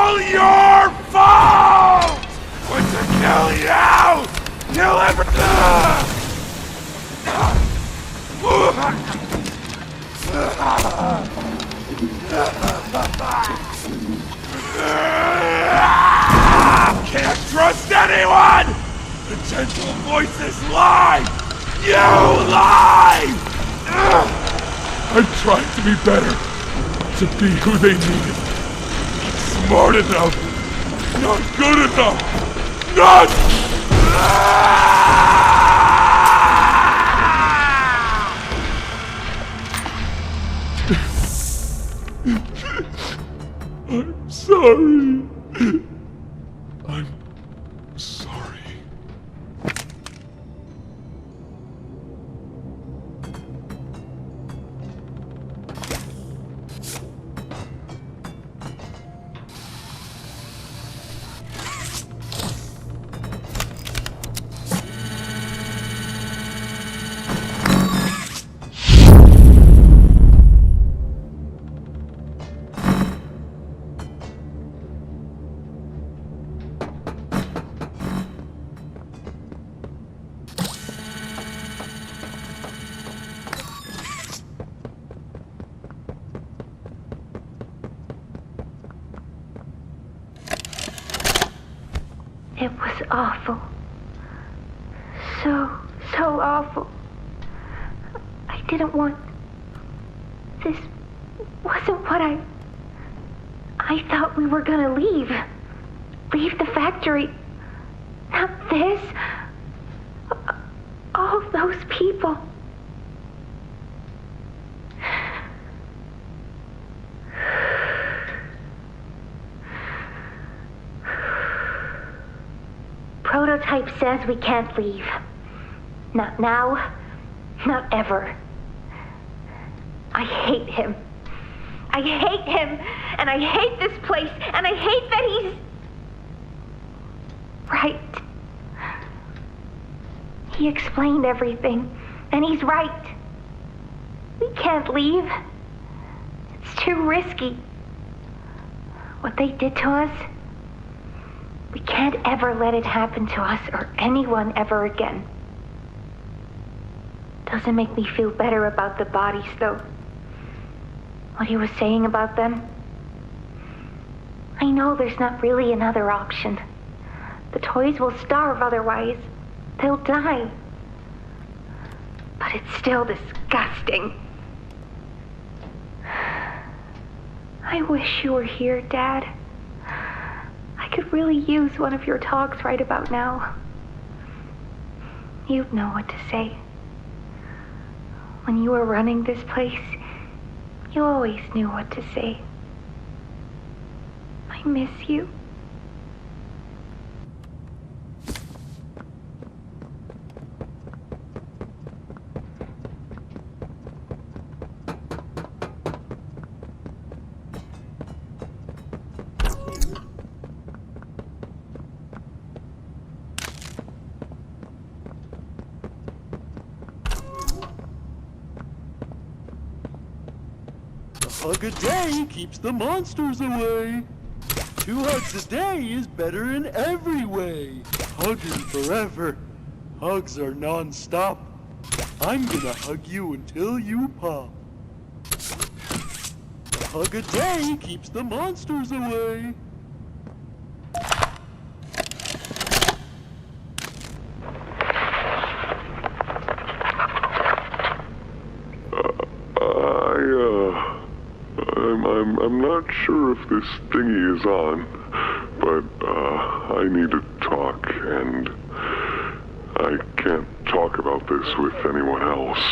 all your fault! Was to kill you! Kill everything! Can't trust anyone! The gentle voices lie! You lie! I'm trying to be better, to be who they needed. Smart enough, not good enough, not... I'm sorry. I'm sorry. It was awful. So awful. I didn't want... This wasn't what I thought we were gonna leave. Leave the factory. Not this. All those people. Prototype says we can't leave. Not now, not ever. I hate him. I hate him, and I hate this place, and I hate that he's... right. He explained everything, and he's right. We can't leave. It's too risky. What they did to us... we can't ever let it happen to us or anyone ever again. Doesn't make me feel better about the bodies, though. What he was saying about them. I know there's not really another option. The toys will starve otherwise. They'll die. But it's still disgusting. I wish you were here, Dad. I could really use one of your talks right about now. You'd know what to say. When you were running this place, you always knew what to say. I miss you. A hug a day keeps the monsters away. 2 hugs a day is better in every way. Hugging forever. Hugs are non-stop. I'm gonna hug you until you pop. A hug a day keeps the monsters away. I'm not sure if this thingy is on, but I need to talk, and I can't talk about this with anyone else.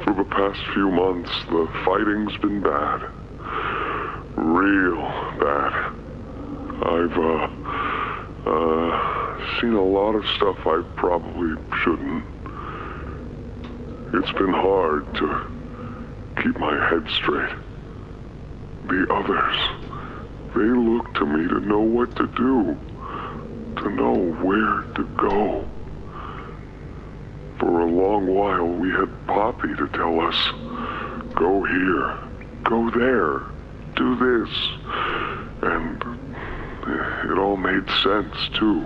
For the past few months, the fighting's been bad. Real bad. I've seen a lot of stuff I probably shouldn't. It's been hard to keep my head straight. The others, they look to me to know what to do, to know where to go. For a long while, we had Poppy to tell us, go here, go there, do this. it all made sense, too.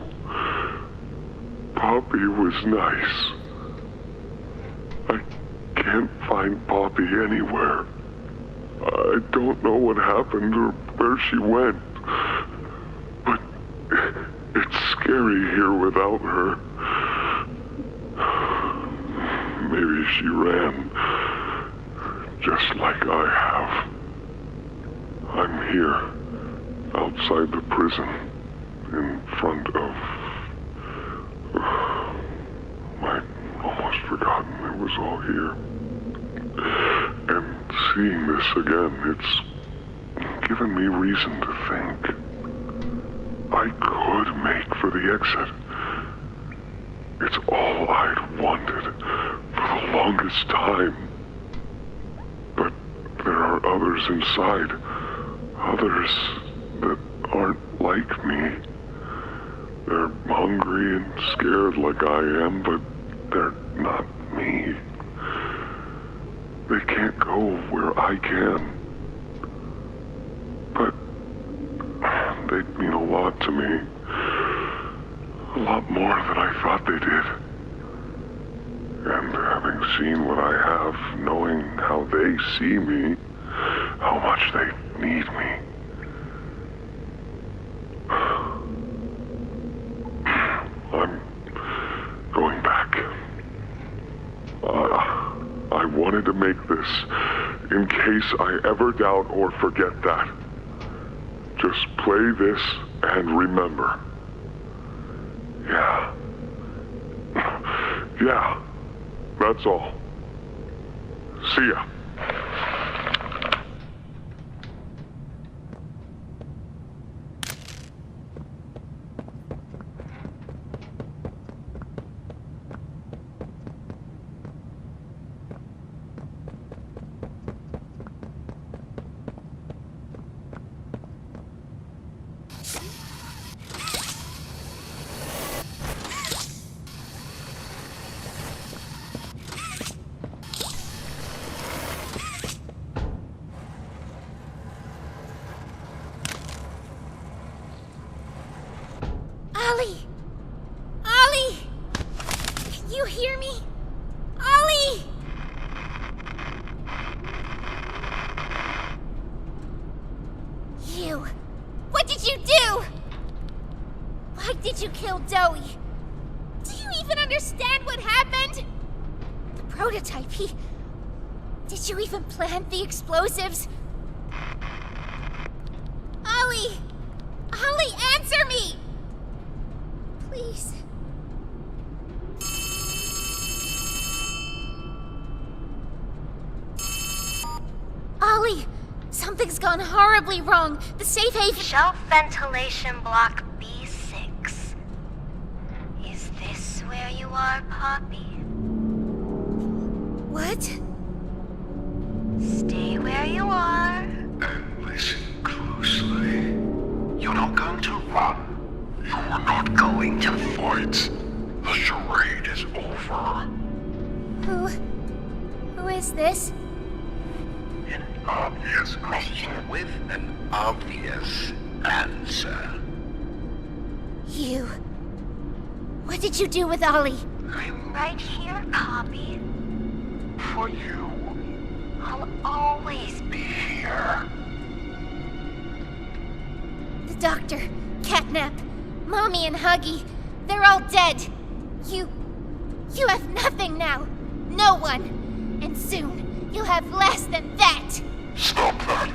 Poppy was nice. I can't find Poppy anywhere. I don't know what happened or where she went. But it's scary here without her. Maybe she ran, just like I have. I'm here, outside the prison, in front of... I'd almost forgotten it was all here. And seeing this again, it's given me reason to think. I could make for the exit. It's all I'd wanted for the longest time. But there are others inside. Others that aren't like me. They're hungry and scared like I am, but they're not me. They can't go where I can. But they mean a lot to me. A lot more than I thought they did. And having seen what I have, knowing how they see me, how much they need me. I'm going back. I wanted to make this in case I ever doubt or forget that. Just play this and remember. Yeah. Yeah. That's all. See ya. Ollie! Ollie! Can you hear me? Ollie! You! What did you do? Why did you kill Dowie? Do you even understand what happened? The prototype, Did you even plant the explosives? Ollie! Ollie, answer me! Please. Ollie! Something's gone horribly wrong. The safe haven... Shelf ventilation block B6. Is this where you are, Poppy? What? Stay where you are. And listen closely. You're not going to run. You're not going to fight. The charade is over. Who is this? An obvious question with an obvious answer. You. What did you do with Ollie? I'm right here, Poppy. For you. I'll always be here. The doctor, Catnap, Mommy and Huggy, they're all dead. You have nothing now. No one. And soon, you'll have less than that. Stop that.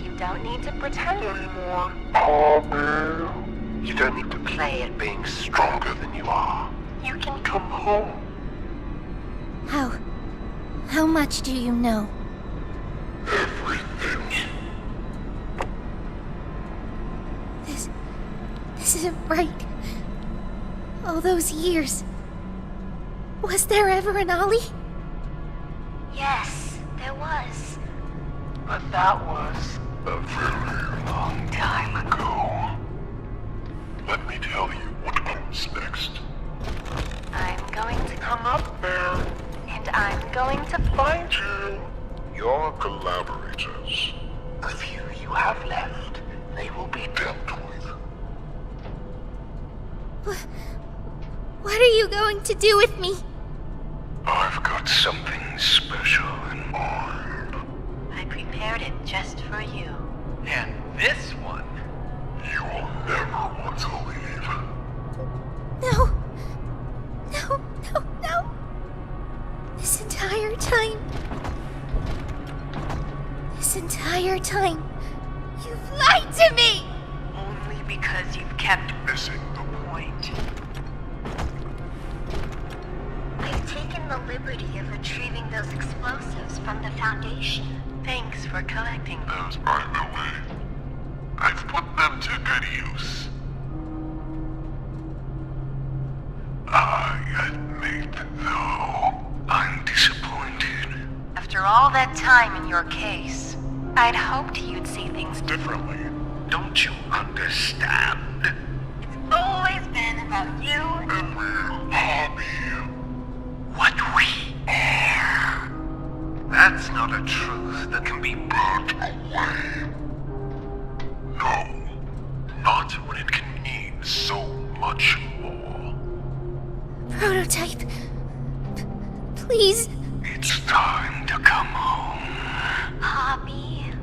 You don't need to pretend anymore. Poppy. You don't need to play at being stronger than you are. You can come home. How much do you know? Everything. This isn't right. All those years. Was there ever an Ollie? Yes, there was. But that was a very long time ago. Let me tell you what comes next. I'm going to Come up there. and I'm going to Find you. Your collaborators. The few you have left, they will be dealt with. you going to do with me? I've got something special in mind. I prepared it just for you. And this one, you will never want to leave. No. No, no, no. This entire time, you've lied to me! Only because you've kept missing the point. I've taken the liberty of retrieving those explosives from the Foundation. Thanks for collecting them. As by the way, I've put them to good use. I admit, though, I'm disappointed. After all that time in your case, I'd hoped you'd see things Differently. Don't you understand? It's always been about you and real hobby. What we are. That's not a truth that can be brought away. No, not when it can mean so much more. Prototype. Please. It's time to come home. Hobby.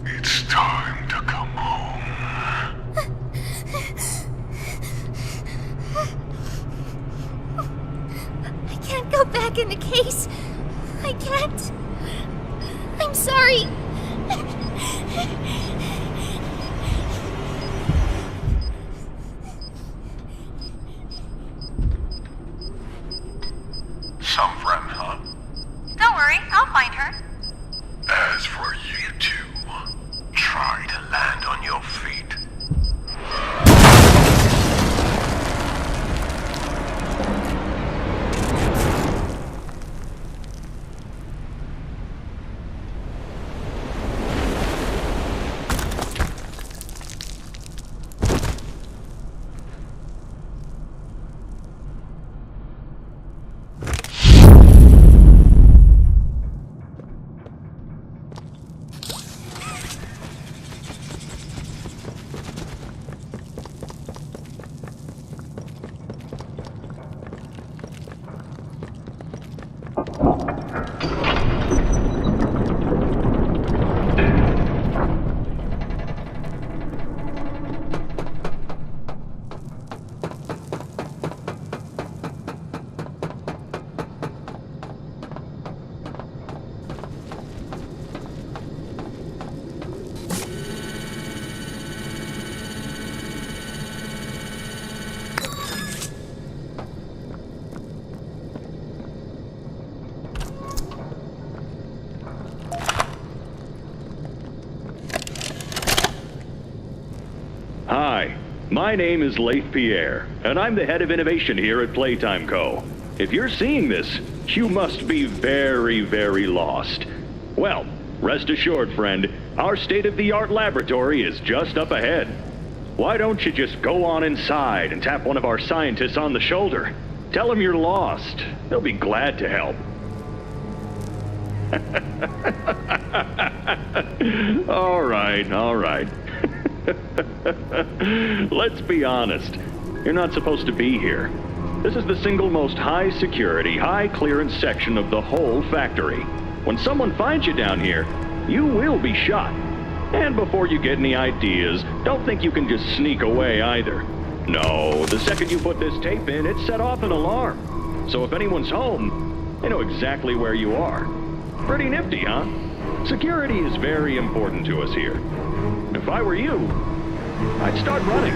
It's time to come home. I can't go back in the case. I can't. I'm sorry. Some friend, huh? Don't worry, I'll find her. As for you two, try to land on your feet. Hi, my name is Leif Pierre, and I'm the head of innovation here at Playtime Co. If you're seeing this, you must be very, very lost. Well, rest assured, friend, our state-of-the-art laboratory is just up ahead. Why don't you just go on inside and tap one of our scientists on the shoulder? Tell them you're lost. They'll be glad to help. All right. Let's be honest. You're not supposed to be here. This is the single most high-security, high-clearance section of the whole factory. When someone finds you down here, you will be shot. And before you get any ideas, don't think you can just sneak away either. No, the second you put this tape in, it set off an alarm. So if anyone's home, they know exactly where you are. Pretty nifty, huh? Security is very important to us here. If I were you, I'd start running.